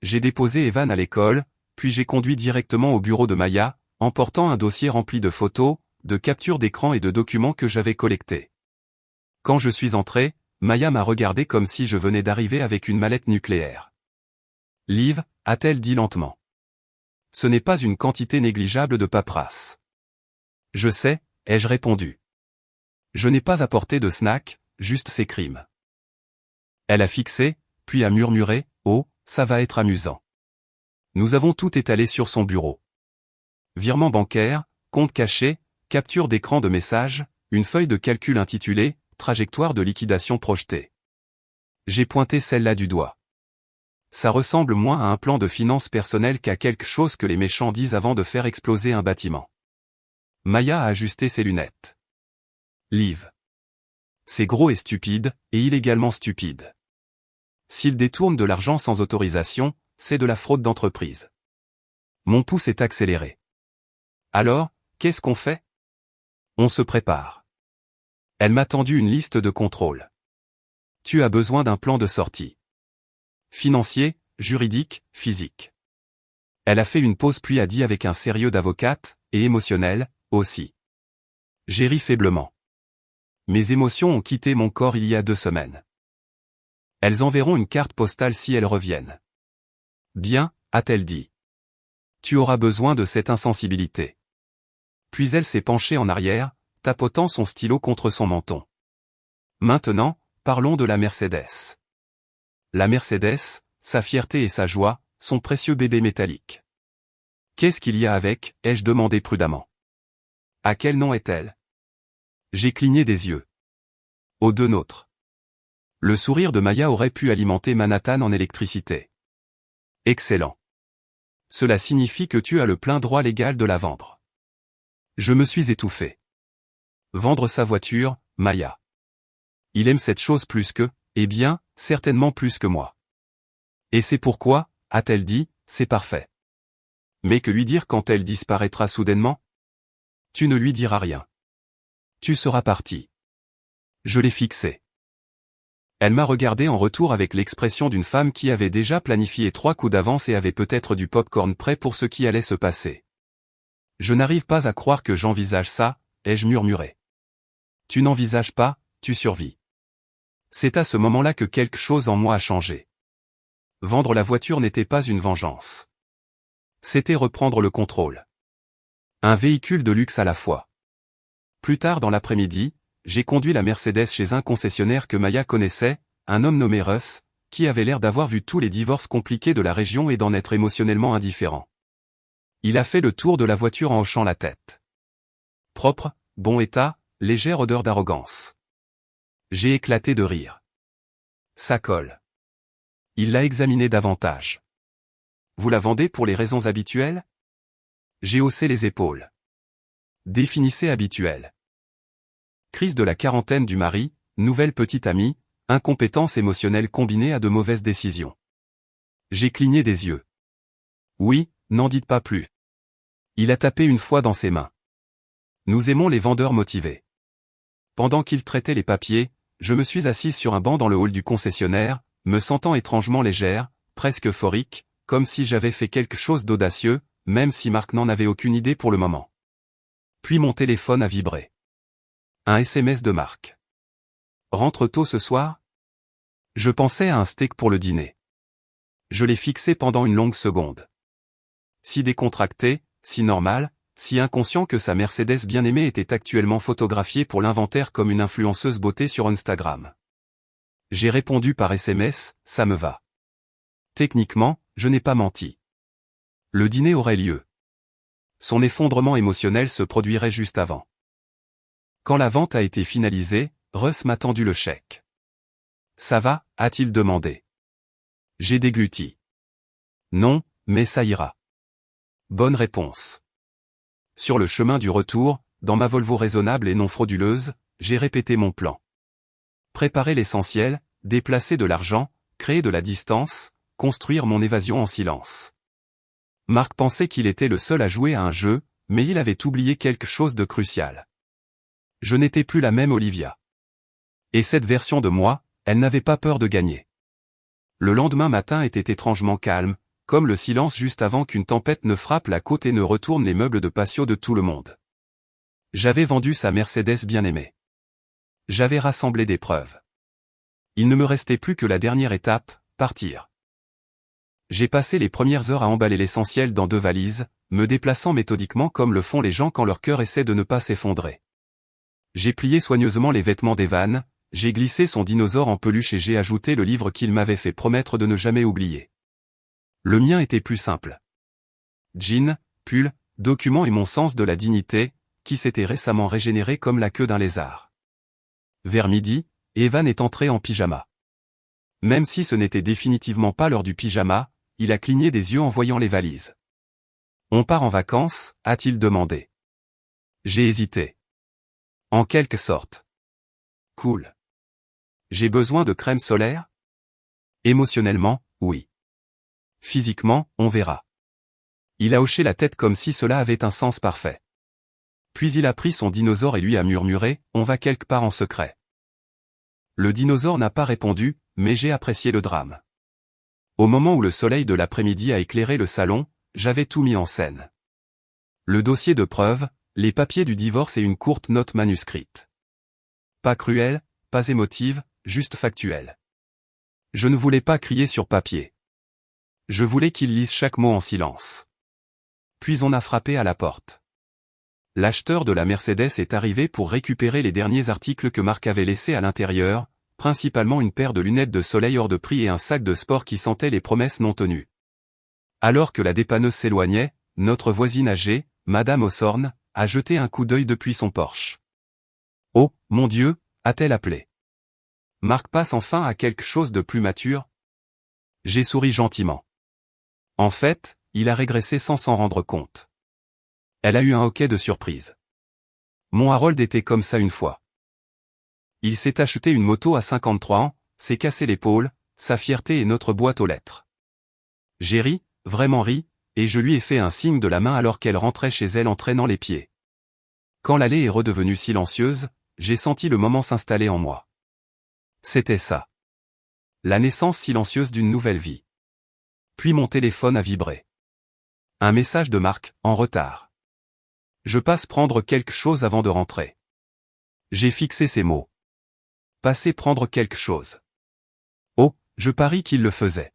[SPEAKER 1] J'ai déposé Evan à l'école, puis j'ai conduit directement au bureau de Maya, emportant un dossier rempli de photos, de captures d'écran et de documents que j'avais collectés. Quand je suis entré, Maya m'a regardé comme si je venais d'arriver avec une mallette nucléaire. Liv, a-t-elle dit lentement. Ce n'est pas une quantité négligeable de paperasse. Je sais, ai-je répondu. Je n'ai pas apporté de snack, juste ces crimes. Elle a fixé, puis a murmuré, oh, ça va être amusant. Nous avons tout étalé sur son bureau. Virement bancaire, compte caché, capture d'écran de messages, une feuille de calcul intitulée « Trajectoire de liquidation projetée ». J'ai pointé celle-là du doigt. Ça ressemble moins à un plan de finances personnelles qu'à quelque chose que les méchants disent avant de faire exploser un bâtiment. Maya a ajusté ses lunettes. Liv. C'est gros et stupide, et illégalement stupide. S'il détourne de l'argent sans autorisation, c'est de la fraude d'entreprise. Mon pouce est accéléré. Alors, qu'est-ce qu'on fait? On se prépare. Elle m'a tendu une liste de contrôles. Tu as besoin d'un plan de sortie. Financier, juridique, physique. Elle a fait une pause puis a dit avec un sérieux d'avocate, et émotionnel, aussi. J'ai ri faiblement. Mes émotions ont quitté mon corps il y a 2 semaines. Elles enverront une carte postale si elles reviennent. Bien, a-t-elle dit. Tu auras besoin de cette insensibilité. Puis elle s'est penchée en arrière, tapotant son stylo contre son menton. Maintenant, parlons de la Mercedes. La Mercedes, sa fierté et sa joie, son précieux bébé métallique. Qu'est-ce qu'il y a avec, ai-je demandé prudemment. À quel nom est-elle? J'ai cligné des yeux. Aux 2 nôtres. Le sourire de Maya aurait pu alimenter Manhattan en électricité. Excellent. Cela signifie que tu as le plein droit légal de la vendre. Je me suis étouffé. Vendre sa voiture, Maya. Il aime cette chose plus que, eh bien, certainement plus que moi. Et c'est pourquoi, a-t-elle dit, c'est parfait. Mais que lui dire quand elle disparaîtra soudainement? Tu ne lui diras rien. Tu seras parti. Je l'ai fixé. Elle m'a regardé en retour avec l'expression d'une femme qui avait déjà planifié 3 coups d'avance et avait peut-être du popcorn prêt pour ce qui allait se passer. Je n'arrive pas à croire que j'envisage ça, ai-je murmuré. Tu n'envisages pas, tu survis. C'est à ce moment-là que quelque chose en moi a changé. Vendre la voiture n'était pas une vengeance. C'était reprendre le contrôle. Un véhicule de luxe à la fois. Plus tard dans l'après-midi, j'ai conduit la Mercedes chez un concessionnaire que Maya connaissait, un homme nommé Russ, qui avait l'air d'avoir vu tous les divorces compliqués de la région et d'en être émotionnellement indifférent. Il a fait le tour de la voiture en hochant la tête. Propre, bon état, légère odeur d'arrogance. J'ai éclaté de rire. Ça colle. Il l'a examiné davantage. Vous la vendez pour les raisons habituelles? J'ai haussé les épaules. Définissez habituel. Crise de la quarantaine du mari, nouvelle petite amie, incompétence émotionnelle combinée à de mauvaises décisions. J'ai cligné des yeux. Oui, n'en dites pas plus. Il a tapé une fois dans ses mains. Nous aimons les vendeurs motivés. Pendant qu'il traitait les papiers, je me suis assise sur un banc dans le hall du concessionnaire, me sentant étrangement légère, presque euphorique, comme si j'avais fait quelque chose d'audacieux, même si Marc n'en avait aucune idée pour le moment. Puis mon téléphone a vibré. Un SMS de Marc. Rentre tôt ce soir? Je pensais à un steak pour le dîner. Je l'ai fixé pendant une longue seconde. Si décontracté, si normal, si inconscient que sa Mercedes bien-aimée était actuellement photographiée pour l'inventaire comme une influenceuse beauté sur Instagram. J'ai répondu par SMS, ça me va. Techniquement, je n'ai pas menti. Le dîner aurait lieu. Son effondrement émotionnel se produirait juste avant. Quand la vente a été finalisée, Russ m'a tendu le chèque. Ça va, a-t-il demandé. J'ai dégluti. Non, mais ça ira. Bonne réponse. Sur le chemin du retour, dans ma Volvo raisonnable et non frauduleuse, j'ai répété mon plan. Préparer l'essentiel, déplacer de l'argent, créer de la distance, construire mon évasion en silence. Marc pensait qu'il était le seul à jouer à un jeu, mais il avait oublié quelque chose de crucial. Je n'étais plus la même Olivia. Et cette version de moi, elle n'avait pas peur de gagner. Le lendemain matin était étrangement calme, comme le silence juste avant qu'une tempête ne frappe la côte et ne retourne les meubles de patio de tout le monde. J'avais vendu sa Mercedes bien-aimée. J'avais rassemblé des preuves. Il ne me restait plus que la dernière étape, partir. J'ai passé les premières heures à emballer l'essentiel dans 2 valises, me déplaçant méthodiquement comme le font les gens quand leur cœur essaie de ne pas s'effondrer. J'ai plié soigneusement les vêtements d'Evan, j'ai glissé son dinosaure en peluche et j'ai ajouté le livre qu'il m'avait fait promettre de ne jamais oublier. Le mien était plus simple. Jean, pull, document et mon sens de la dignité, qui s'était récemment régénéré comme la queue d'un lézard. Vers midi, Evan est entré en pyjama. Même si ce n'était définitivement pas l'heure du pyjama, il a cligné des yeux en voyant les valises. On part en vacances, a-t-il demandé. J'ai hésité. En quelque sorte. Cool. J'ai besoin de crème solaire? Émotionnellement, oui. Physiquement, on verra. Il a hoché la tête comme si cela avait un sens parfait. Puis il a pris son dinosaure et lui a murmuré, on va quelque part en secret. Le dinosaure n'a pas répondu, mais j'ai apprécié le drame. Au moment où le soleil de l'après-midi a éclairé le salon, j'avais tout mis en scène. Le dossier de preuve, les papiers du divorce et une courte note manuscrite. Pas cruelle, pas émotive, juste factuelle. Je ne voulais pas crier sur papier. Je voulais qu'il lise chaque mot en silence. Puis on a frappé à la porte. L'acheteur de la Mercedes est arrivé pour récupérer les derniers articles que Marc avait laissés à l'intérieur, principalement une paire de lunettes de soleil hors de prix et un sac de sport qui sentait les promesses non tenues. Alors que la dépanneuse s'éloignait, notre voisine âgée, Madame Ossorne, a jeté un coup d'œil depuis son Porsche. « Oh, mon Dieu !» a-t-elle appelé. Marc passe enfin à quelque chose de plus mature. J'ai souri gentiment. En fait, il a régressé sans s'en rendre compte. Elle a eu un hoquet de surprise. Mon Harold était comme ça une fois. Il s'est acheté une moto à 53 ans, s'est cassé l'épaule, sa fierté est notre boîte aux lettres. J'ai ri, vraiment ri, et je lui ai fait un signe de la main alors qu'elle rentrait chez elle en traînant les pieds. Quand l'allée est redevenue silencieuse, j'ai senti le moment s'installer en moi. C'était ça. La naissance silencieuse d'une nouvelle vie. Puis mon téléphone a vibré. Un message de Marc, en retard. Je passe prendre quelque chose avant de rentrer. J'ai fixé ces mots. Passer prendre quelque chose. Oh, je parie qu'il le faisait.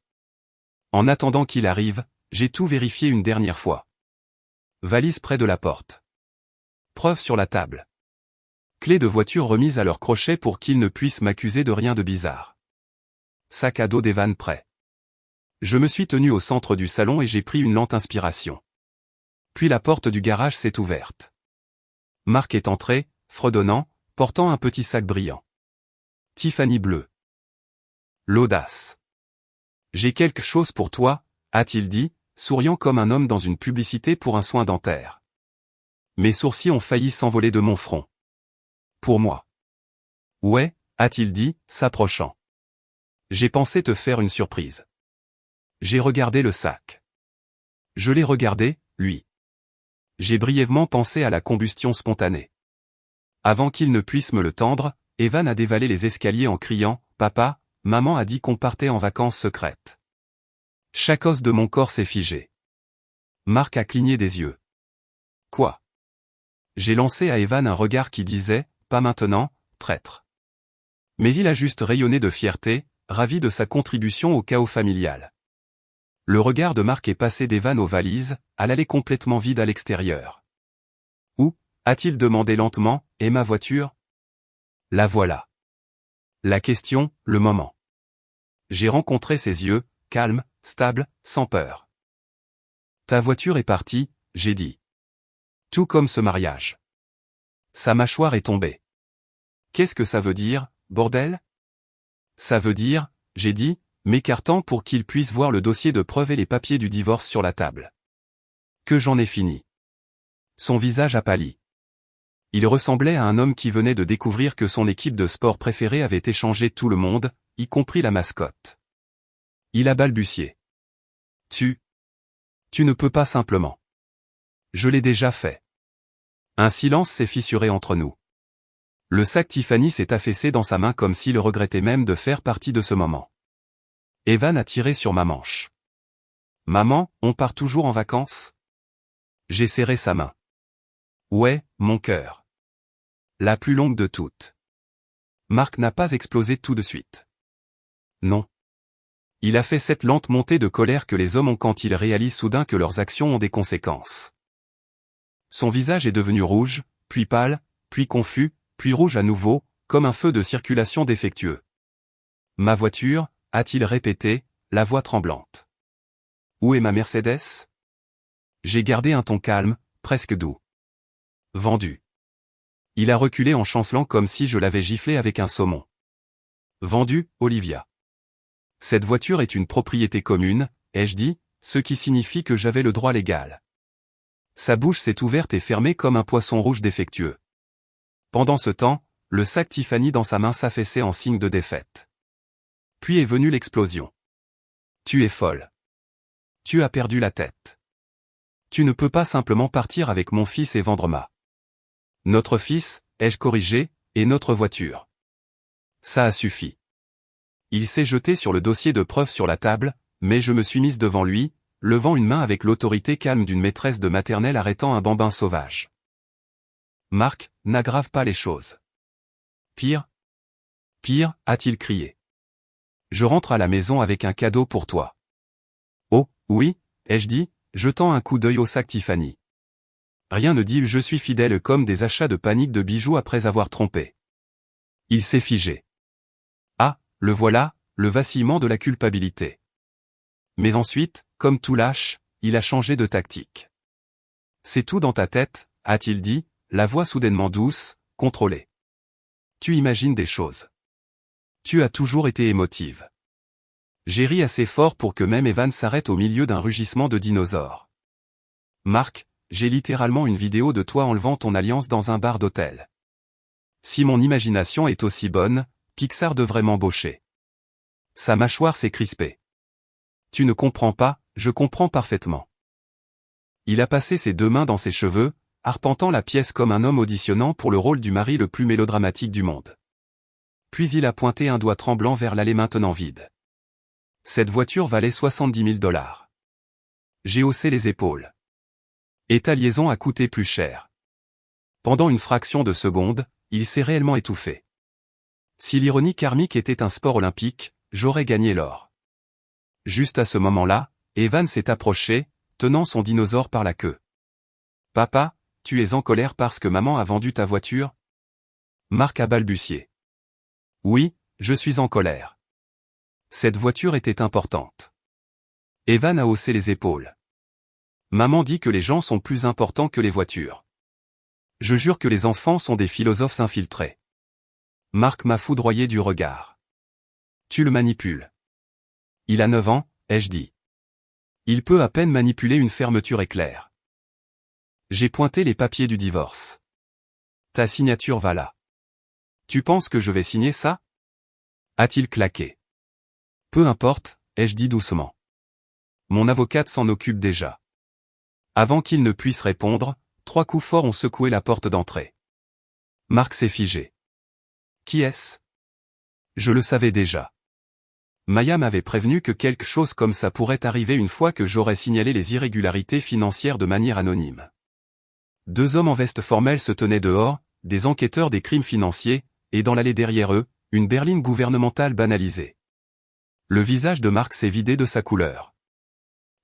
[SPEAKER 1] En attendant qu'il arrive, j'ai tout vérifié une dernière fois. Valise près de la porte. Preuve sur la table. Clés de voiture remises à leur crochet pour qu'ils ne puissent m'accuser de rien de bizarre. Sac à dos d'Evan prêt. Je me suis tenu au centre du salon et j'ai pris une lente inspiration. Puis la porte du garage s'est ouverte. Marc est entré, fredonnant, portant un petit sac brillant. Tiffany bleu. L'audace. J'ai quelque chose pour toi, a-t-il dit, souriant comme un homme dans une publicité pour un soin dentaire. Mes sourcils ont failli s'envoler de mon front. Pour moi. Ouais, a-t-il dit, s'approchant. J'ai pensé te faire une surprise. J'ai regardé le sac. Je l'ai regardé, lui. J'ai brièvement pensé à la combustion spontanée. Avant qu'il ne puisse me le tendre, Evan a dévalé les escaliers en criant « Papa, maman a dit qu'on partait en vacances secrètes. » Chaque os de mon corps s'est figé. Marc a cligné des yeux. Quoi? J'ai lancé à Evan un regard qui disait « Pas maintenant, traître. » Mais il a juste rayonné de fierté, ravi de sa contribution au chaos familial. Le regard de Marc est passé d'Evan aux valises, à l'allée complètement vide à l'extérieur. Où, a-t-il demandé lentement, est ma voiture? La voilà. La question, le moment. J'ai rencontré ses yeux, calmes, stables, sans peur. Ta voiture est partie, j'ai dit. Tout comme ce mariage. Sa mâchoire est tombée. Qu'est-ce que ça veut dire, bordel? Ça veut dire, j'ai dit, m'écartant pour qu'il puisse voir le dossier de preuve et les papiers du divorce sur la table. Que j'en ai fini. Son visage a pâli. Il ressemblait à un homme qui venait de découvrir que son équipe de sport préférée avait échangé tout le monde, y compris la mascotte. Il a balbutié. Tu ne peux pas simplement. Je l'ai déjà fait. Un silence s'est fissuré entre nous. Le sac Tiffany s'est affaissé dans sa main comme s'il regrettait même de faire partie de ce moment. Evan a tiré sur ma manche. Maman, on part toujours en vacances? J'ai serré sa main. Ouais, mon cœur. La plus longue de toutes. Marc n'a pas explosé tout de suite. Non. Il a fait cette lente montée de colère que les hommes ont quand ils réalisent soudain que leurs actions ont des conséquences. Son visage est devenu rouge, puis pâle, puis confus, puis rouge à nouveau, comme un feu de circulation défectueux. Ma voiture, a-t-il répété, la voix tremblante. Où est ma Mercedes? J'ai gardé un ton calme, presque doux. Vendu. Il a reculé en chancelant comme si je l'avais giflé avec un saumon. Vendu, Olivia. Cette voiture est une propriété commune, ai-je dit, ce qui signifie que j'avais le droit légal. Sa bouche s'est ouverte et fermée comme un poisson rouge défectueux. Pendant ce temps, le sac Tiffany dans sa main s'affaissait en signe de défaite. Puis est venue l'explosion. Tu es folle. Tu as perdu la tête. Tu ne peux pas simplement partir avec mon fils et vendre notre fils, ai-je corrigé, et notre voiture. Ça a suffi. Il s'est jeté sur le dossier de preuve sur la table, mais je me suis mise devant lui, levant une main avec l'autorité calme d'une maîtresse de maternelle arrêtant un bambin sauvage. Marc, n'aggrave pas les choses. Pire, a-t-il crié. Je rentre à la maison avec un cadeau pour toi. Oh, oui, ai-je dit, jetant un coup d'œil au sac Tiffany. Rien ne dit je suis fidèle comme des achats de panique de bijoux après avoir trompé. Il s'est figé. Ah, le voilà, le vacillement de la culpabilité. Mais ensuite, comme tout lâche, il a changé de tactique. C'est tout dans ta tête, a-t-il dit, la voix soudainement douce, contrôlée. Tu imagines des choses. Tu as toujours été émotive. J'ai ri assez fort pour que même Evan s'arrête au milieu d'un rugissement de dinosaure. Marc, j'ai littéralement une vidéo de toi enlevant ton alliance dans un bar d'hôtel. Si mon imagination est aussi bonne, Pixar devrait m'embaucher. Sa mâchoire s'est crispée. Tu ne comprends pas, je comprends parfaitement. Il a passé ses deux mains dans ses cheveux, arpentant la pièce comme un homme auditionnant pour le rôle du mari le plus mélodramatique du monde. Puis il a pointé un doigt tremblant vers l'allée maintenant vide. Cette voiture valait 70 000 $. J'ai haussé les épaules. Et ta liaison a coûté plus cher. Pendant une fraction de seconde, il s'est réellement étouffé. Si l'ironie karmique était un sport olympique, j'aurais gagné l'or. Juste à ce moment-là, Evan s'est approché, tenant son dinosaure par la queue. Papa, tu es en colère parce que maman a vendu ta voiture? Marc a balbutié. Oui, je suis en colère. Cette voiture était importante. Evan a haussé les épaules. Maman dit que les gens sont plus importants que les voitures. Je jure que les enfants sont des philosophes infiltrés. Marc m'a foudroyé du regard. Tu le manipules. Il a 9 ans, ai-je dit. Il peut à peine manipuler une fermeture éclair. J'ai pointé les papiers du divorce. Ta signature va là. Tu penses que je vais signer ça? A-t-il claqué? Peu importe, ai-je dit doucement. Mon avocate s'en occupe déjà. Avant qu'il ne puisse répondre, 3 coups forts ont secoué la porte d'entrée. Marc s'est figé. Qui est-ce? Je le savais déjà. Maya m'avait prévenu que quelque chose comme ça pourrait arriver une fois que j'aurais signalé les irrégularités financières de manière anonyme. 2 hommes en veste formelle se tenaient dehors, des enquêteurs des crimes financiers, et dans l'allée derrière eux, une berline gouvernementale banalisée. Le visage de Marc s'est vidé de sa couleur.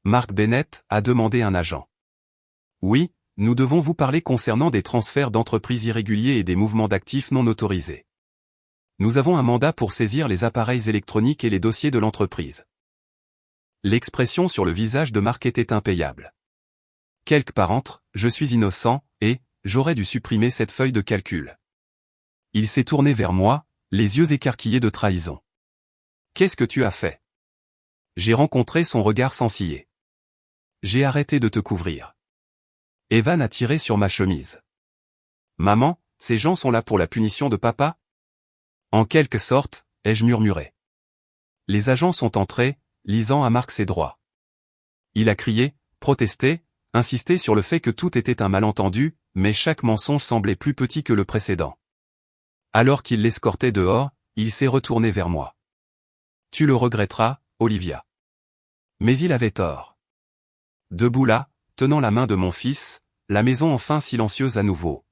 [SPEAKER 1] Mark Bennett a demandé un agent. Oui, nous devons vous parler concernant des transferts d'entreprises irréguliers et des mouvements d'actifs non autorisés. Nous avons un mandat pour saisir les appareils électroniques et les dossiers de l'entreprise. L'expression sur le visage de Marc était impayable. Quelque part entre, je suis innocent, et, j'aurais dû supprimer cette feuille de calcul. Il s'est tourné vers moi, les yeux écarquillés de trahison. Qu'est-ce que tu as fait? J'ai rencontré son regard sans ciller. J'ai arrêté de te couvrir. Evan a tiré sur ma chemise. Maman, ces gens sont là pour la punition de papa? En quelque sorte, ai-je murmuré. Les agents sont entrés, lisant à Marc ses droits. Il a crié, protesté, insisté sur le fait que tout était un malentendu, mais chaque mensonge semblait plus petit que le précédent. Alors qu'il l'escortait dehors, il s'est retourné vers moi. Tu le regretteras, Olivia. Mais il avait tort. Debout là, tenant la main de mon fils, la maison enfin silencieuse à nouveau.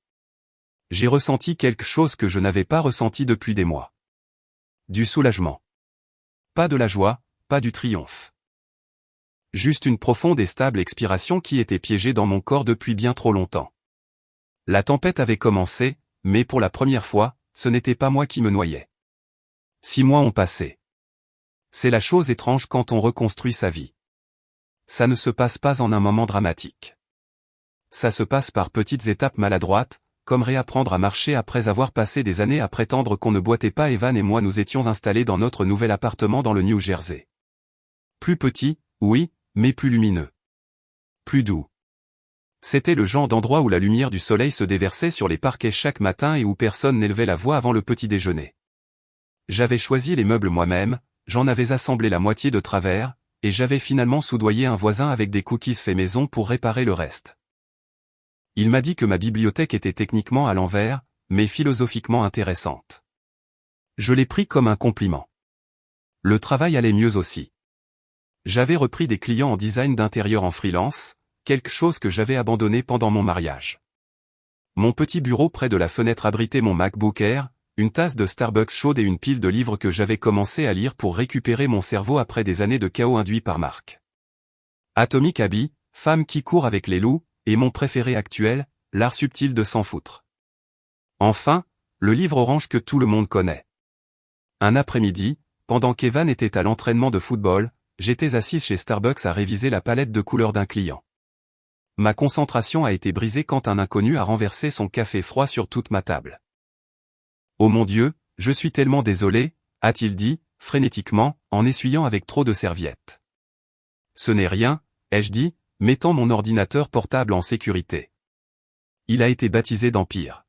[SPEAKER 1] J'ai ressenti quelque chose que je n'avais pas ressenti depuis des mois. Du soulagement. Pas de la joie, pas du triomphe. Juste une profonde et stable expiration qui était piégée dans mon corps depuis bien trop longtemps. La tempête avait commencé, mais pour la première fois, ce n'était pas moi qui me noyais. 6 mois ont passé. C'est la chose étrange quand on reconstruit sa vie. Ça ne se passe pas en un moment dramatique. Ça se passe par petites étapes maladroites, comme réapprendre à marcher après avoir passé des années à prétendre qu'on ne boitait pas. Evan et moi nous étions installés dans notre nouvel appartement dans le New Jersey. Plus petit, oui, mais plus lumineux. Plus doux. C'était le genre d'endroit où la lumière du soleil se déversait sur les parquets chaque matin et où personne n'élevait la voix avant le petit déjeuner. J'avais choisi les meubles moi-même, j'en avais assemblé la moitié de travers, et j'avais finalement soudoyé un voisin avec des cookies faits maison pour réparer le reste. Il m'a dit que ma bibliothèque était techniquement à l'envers, mais philosophiquement intéressante. Je l'ai pris comme un compliment. Le travail allait mieux aussi. J'avais repris des clients en design d'intérieur en freelance, quelque chose que j'avais abandonné pendant mon mariage. Mon petit bureau près de la fenêtre abritait mon MacBook Air, une tasse de Starbucks chaude et une pile de livres que j'avais commencé à lire pour récupérer mon cerveau après des années de chaos induit par Marc. Atomic Abby, Femme qui court avec les loups, et mon préféré actuel, L'art subtil de s'en foutre. Enfin, le livre orange que tout le monde connaît. Un après-midi, pendant qu'Evan était à l'entraînement de football, j'étais assise chez Starbucks à réviser la palette de couleurs d'un client. Ma concentration a été brisée quand un inconnu a renversé son café froid sur toute ma table. « Oh mon Dieu, je suis tellement désolé », a-t-il dit, frénétiquement, en essuyant avec trop de serviettes. « Ce n'est rien », ai-je dit, mettant mon ordinateur portable en sécurité. Il a été baptisé d'Empire.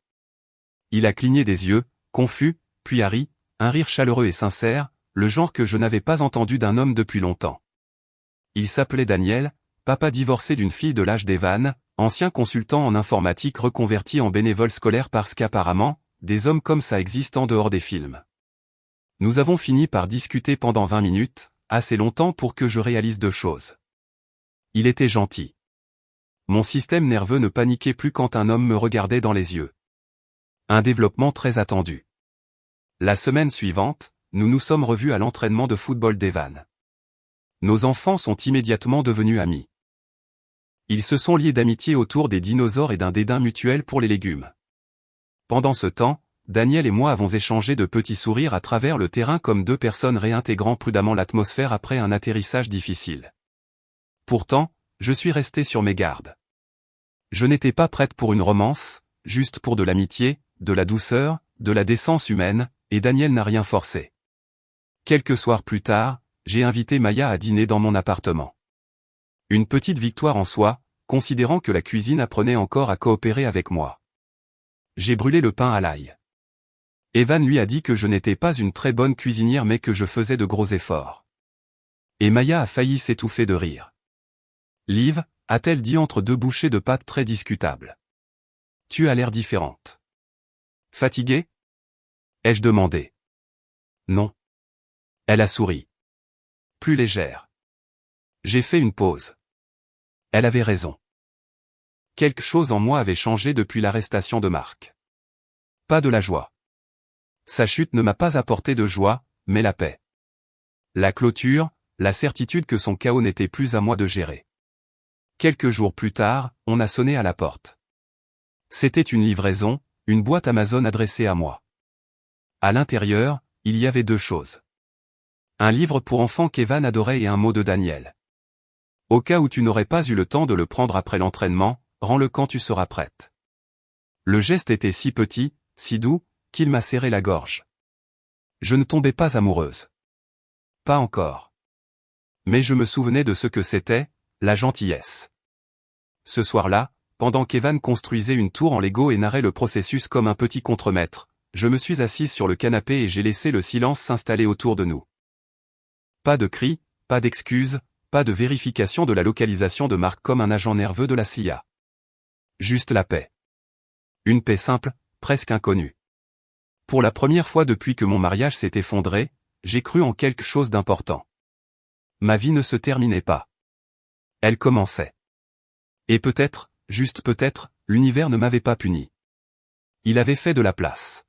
[SPEAKER 1] Il a cligné des yeux, confus, puis a ri, un rire chaleureux et sincère, le genre que je n'avais pas entendu d'un homme depuis longtemps. Il s'appelait Daniel, papa divorcé d'une fille de l'âge d'Evan, ancien consultant en informatique reconverti en bénévole scolaire parce qu'apparemment, des hommes comme ça existent en dehors des films. Nous avons fini par discuter pendant 20 minutes, assez longtemps pour que je réalise 2 choses. Il était gentil. Mon système nerveux ne paniquait plus quand un homme me regardait dans les yeux. Un développement très attendu. La semaine suivante, nous nous sommes revus à l'entraînement de football d'Evan. Nos enfants sont immédiatement devenus amis. Ils se sont liés d'amitié autour des dinosaures et d'un dédain mutuel pour les légumes. Pendant ce temps, Daniel et moi avons échangé de petits sourires à travers le terrain comme 2 personnes réintégrant prudemment l'atmosphère après un atterrissage difficile. Pourtant, je suis resté sur mes gardes. Je n'étais pas prête pour une romance, juste pour de l'amitié, de la douceur, de la décence humaine, et Daniel n'a rien forcé. Quelques soirs plus tard, j'ai invité Maya à dîner dans mon appartement. Une petite victoire en soi, considérant que la cuisine apprenait encore à coopérer avec moi. J'ai brûlé le pain à l'ail. Evan lui a dit que je n'étais pas une très bonne cuisinière mais que je faisais de gros efforts. Et Maya a failli s'étouffer de rire. Liv, a-t-elle dit entre 2 bouchées de pâtes très discutables. Tu as l'air différente. Fatiguée? Ai-je demandé. Non. Elle a souri. Plus légère. J'ai fait une pause. Elle avait raison. Quelque chose en moi avait changé depuis l'arrestation de Marc. Pas de la joie. Sa chute ne m'a pas apporté de joie, mais la paix. La clôture, la certitude que son chaos n'était plus à moi de gérer. Quelques jours plus tard, on a sonné à la porte. C'était une livraison, une boîte Amazon adressée à moi. À l'intérieur, il y avait deux choses. Un livre pour enfants qu'Evan adorait et un mot de Daniel. Au cas où tu n'aurais pas eu le temps de le prendre après l'entraînement, rends-le quand tu seras prête. Le geste était si petit, si doux, qu'il m'a serré la gorge. Je ne tombais pas amoureuse. Pas encore. Mais je me souvenais de ce que c'était, la gentillesse. Ce soir-là, pendant qu'Evan construisait une tour en Lego et narrait le processus comme un petit contremaître, je me suis assise sur le canapé et j'ai laissé le silence s'installer autour de nous. Pas de cris, pas d'excuses, pas de vérification de la localisation de Marc comme un agent nerveux de la CIA. Juste la paix. Une paix simple, presque inconnue. Pour la première fois depuis que mon mariage s'est effondré, j'ai cru en quelque chose d'important. Ma vie ne se terminait pas. Elle commençait. Et peut-être, juste peut-être, l'univers ne m'avait pas puni. Il avait fait de la place.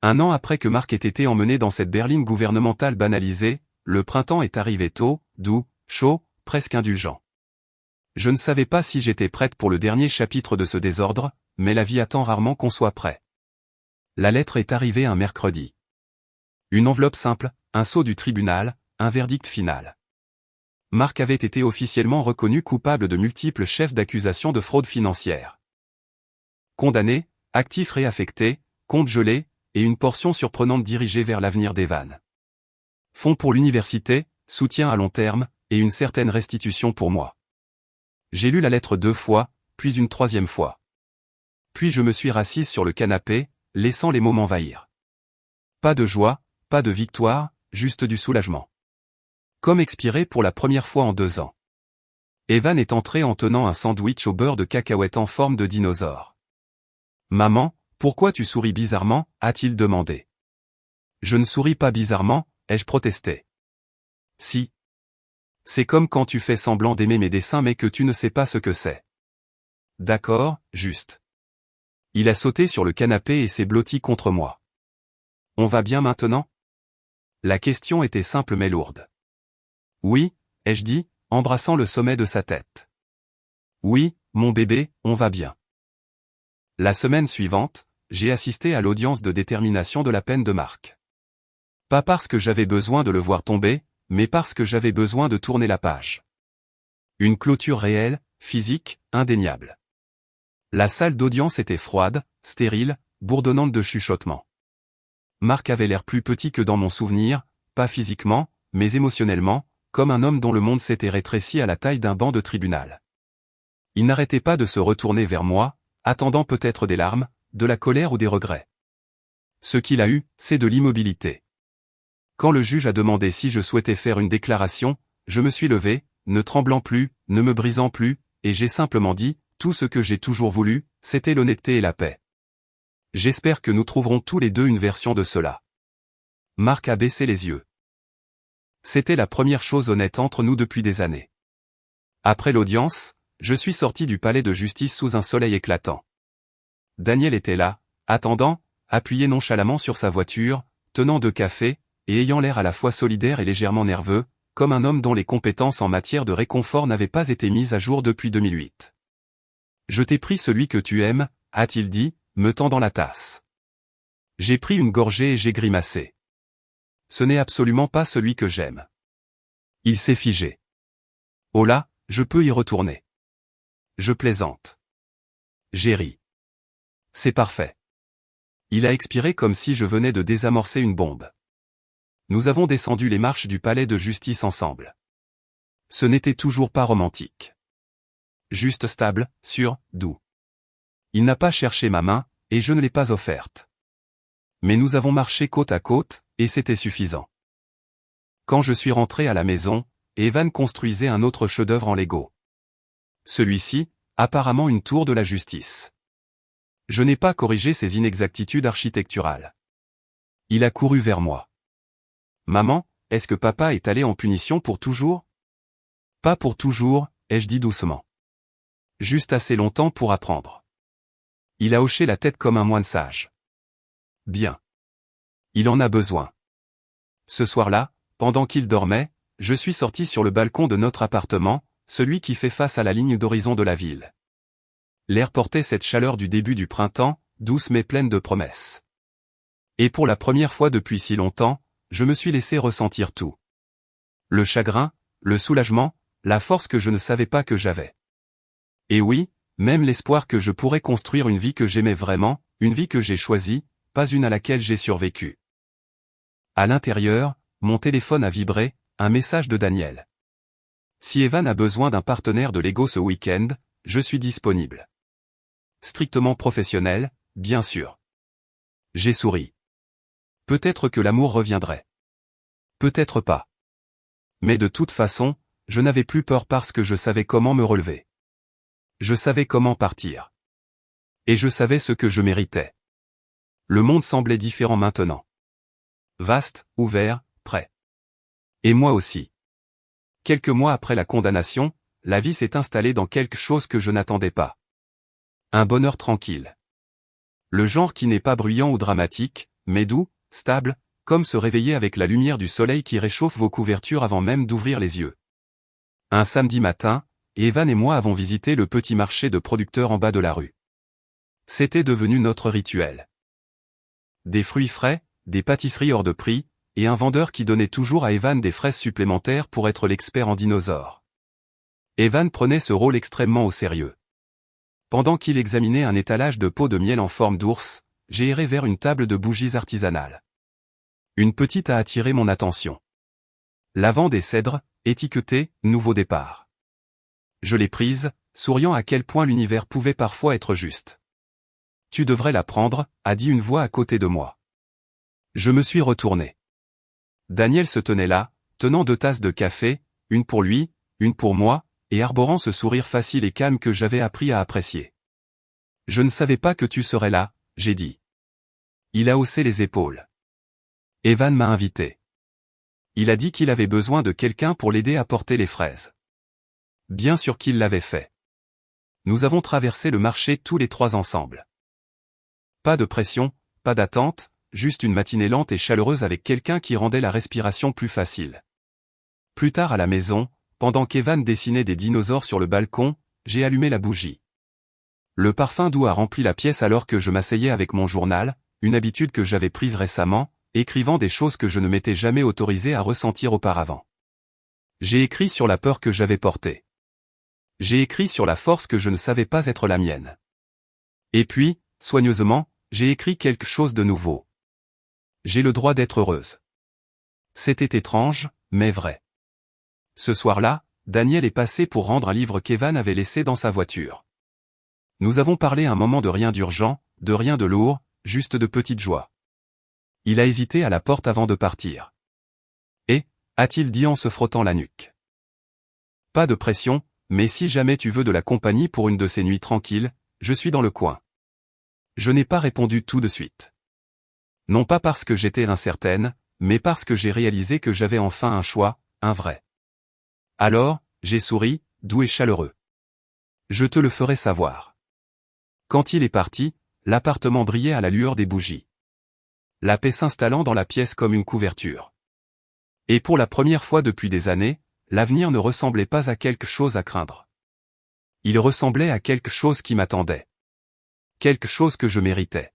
[SPEAKER 1] Un an après que Marc ait été emmené dans cette berline gouvernementale banalisée, le printemps est arrivé tôt, doux, chaud, presque indulgent. Je ne savais pas si j'étais prête pour le dernier chapitre de ce désordre, mais la vie attend rarement qu'on soit prêt. La lettre est arrivée un mercredi. Une enveloppe simple, un sceau du tribunal, un verdict final. Marc avait été officiellement reconnu coupable de multiples chefs d'accusation de fraude financière. Condamné, actifs réaffectés, compte gelé, et une portion surprenante dirigée vers l'avenir d'Evan. Fonds pour l'université, soutien à long terme, et une certaine restitution pour moi. J'ai lu la lettre 2 fois, puis une 3e fois. Puis je me suis rassise sur le canapé, laissant les mots m'envahir. Pas de joie, pas de victoire, juste du soulagement. Comme expiré pour la première fois en 2 ans. Evan est entré en tenant un sandwich au beurre de cacahuète en forme de dinosaure. « Maman, pourquoi tu souris bizarrement ?» a-t-il demandé. « Je ne souris pas bizarrement », ai-je protesté. « Si. C'est comme quand tu fais semblant d'aimer mes dessins mais que tu ne sais pas ce que c'est. » « D'accord, juste. » Il a sauté sur le canapé et s'est blotti contre moi. « On va bien maintenant ?» La question était simple mais lourde. « Oui, » ai-je dit, embrassant le sommet de sa tête. « Oui, mon bébé, on va bien. » La semaine suivante, j'ai assisté à l'audience de détermination de la peine de Marc. Pas parce que j'avais besoin de le voir tomber, mais parce que j'avais besoin de tourner la page. Une clôture réelle, physique, indéniable. La salle d'audience était froide, stérile, bourdonnante de chuchotements. Marc avait l'air plus petit que dans mon souvenir, pas physiquement, mais émotionnellement, comme un homme dont le monde s'était rétréci à la taille d'un banc de tribunal. Il n'arrêtait pas de se retourner vers moi, attendant peut-être des larmes, de la colère ou des regrets. Ce qu'il a eu, c'est de l'immobilité. Quand le juge a demandé si je souhaitais faire une déclaration, je me suis levé, ne tremblant plus, ne me brisant plus, et j'ai simplement dit, tout ce que j'ai toujours voulu, c'était l'honnêteté et la paix. J'espère que nous trouverons tous les deux une version de cela. Marc a baissé les yeux. C'était la première chose honnête entre nous depuis des années. Après l'audience, je suis sorti du palais de justice sous un soleil éclatant. Daniel était là, attendant, appuyé nonchalamment sur sa voiture, tenant 2 cafés, et ayant l'air à la fois solidaire et légèrement nerveux, comme un homme dont les compétences en matière de réconfort n'avaient pas été mises à jour depuis 2008. « Je t'ai pris celui que tu aimes », a-t-il dit, me tendant la tasse. J'ai pris une gorgée et j'ai grimacé. Ce n'est absolument pas celui que j'aime. Il s'est figé. Oh là, je peux y retourner. Je plaisante. J'ai ri. C'est parfait. Il a expiré comme si je venais de désamorcer une bombe. Nous avons descendu les marches du palais de justice ensemble. Ce n'était toujours pas romantique. Juste stable, sûr, doux. Il n'a pas cherché ma main, et je ne l'ai pas offerte. Mais nous avons marché côte à côte, et c'était suffisant. Quand je suis rentré à la maison, Evan construisait un autre chef-d'œuvre en Lego. Celui-ci, apparemment une tour de la justice. Je n'ai pas corrigé ces inexactitudes architecturales. Il a couru vers moi. Maman, est-ce que papa est allé en punition pour toujours? Pas pour toujours, ai-je dit doucement. Juste assez longtemps pour apprendre. Il a hoché la tête comme un moine sage. Bien. Il en a besoin. Ce soir-là, pendant qu'il dormait, je suis sorti sur le balcon de notre appartement, celui qui fait face à la ligne d'horizon de la ville. L'air portait cette chaleur du début du printemps, douce mais pleine de promesses. Et pour la première fois depuis si longtemps, je me suis laissé ressentir tout. Le chagrin, le soulagement, la force que je ne savais pas que j'avais. Et oui, même l'espoir que je pourrais construire une vie que j'aimais vraiment, une vie que j'ai choisie, pas une à laquelle j'ai survécu. À l'intérieur, mon téléphone a vibré, un message de Daniel. Si Evan a besoin d'un partenaire de Lego ce week-end, je suis disponible. Strictement professionnel, bien sûr. J'ai souri. Peut-être que l'amour reviendrait. Peut-être pas. Mais de toute façon, je n'avais plus peur parce que je savais comment me relever. Je savais comment partir. Et je savais ce que je méritais. Le monde semblait différent maintenant. Vaste, ouvert, prêt. Et moi aussi. Quelques mois après la condamnation, la vie s'est installée dans quelque chose que je n'attendais pas. Un bonheur tranquille. Le genre qui n'est pas bruyant ou dramatique, mais doux, stable, comme se réveiller avec la lumière du soleil qui réchauffe vos couvertures avant même d'ouvrir les yeux. Un samedi matin, Evan et moi avons visité le petit marché de producteurs en bas de la rue. C'était devenu notre rituel. Des fruits frais, des pâtisseries hors de prix, et un vendeur qui donnait toujours à Evan des fraises supplémentaires pour être l'expert en dinosaures. Evan prenait ce rôle extrêmement au sérieux. Pendant qu'il examinait un étalage de pots de miel en forme d'ours, j'ai erré vers une table de bougies artisanales. Une petite a attiré mon attention. Lavande et cèdre, étiqueté « Nouveau départ ». Je l'ai prise, souriant à quel point l'univers pouvait parfois être juste. « Tu devrais la prendre », a dit une voix à côté de moi. Je me suis retourné. Daniel se tenait là, tenant 2 tasses de café, une pour lui, une pour moi, et arborant ce sourire facile et calme que j'avais appris à apprécier. « Je ne savais pas que tu serais là », j'ai dit. Il a haussé les épaules. Evan m'a invité. Il a dit qu'il avait besoin de quelqu'un pour l'aider à porter les fraises. Bien sûr qu'il l'avait fait. Nous avons traversé le marché tous les 3 ensemble. Pas de pression, pas d'attente, juste une matinée lente et chaleureuse avec quelqu'un qui rendait la respiration plus facile. Plus tard à la maison, pendant qu'Evan dessinait des dinosaures sur le balcon, j'ai allumé la bougie. Le parfum doux a rempli la pièce alors que je m'asseyais avec mon journal, une habitude que j'avais prise récemment, écrivant des choses que je ne m'étais jamais autorisé à ressentir auparavant. J'ai écrit sur la peur que j'avais portée. J'ai écrit sur la force que je ne savais pas être la mienne. Et puis, soigneusement, j'ai écrit quelque chose de nouveau. J'ai le droit d'être heureuse. C'était étrange, mais vrai. Ce soir-là, Daniel est passé pour rendre un livre qu'Evan avait laissé dans sa voiture. Nous avons parlé un moment de rien d'urgent, de rien de lourd, juste de petites joies. Il a hésité à la porte avant de partir. Et, a-t-il dit en se frottant la nuque. Pas de pression, mais si jamais tu veux de la compagnie pour une de ces nuits tranquilles, je suis dans le coin. Je n'ai pas répondu tout de suite. Non pas parce que j'étais incertaine, mais parce que j'ai réalisé que j'avais enfin un choix, un vrai. Alors, j'ai souri, doux et chaleureux. Je te le ferai savoir. Quand il est parti, l'appartement brillait à la lueur des bougies. La paix s'installant dans la pièce comme une couverture. Et pour la première fois depuis des années, l'avenir ne ressemblait pas à quelque chose à craindre. Il ressemblait à quelque chose qui m'attendait. Quelque chose que je méritais.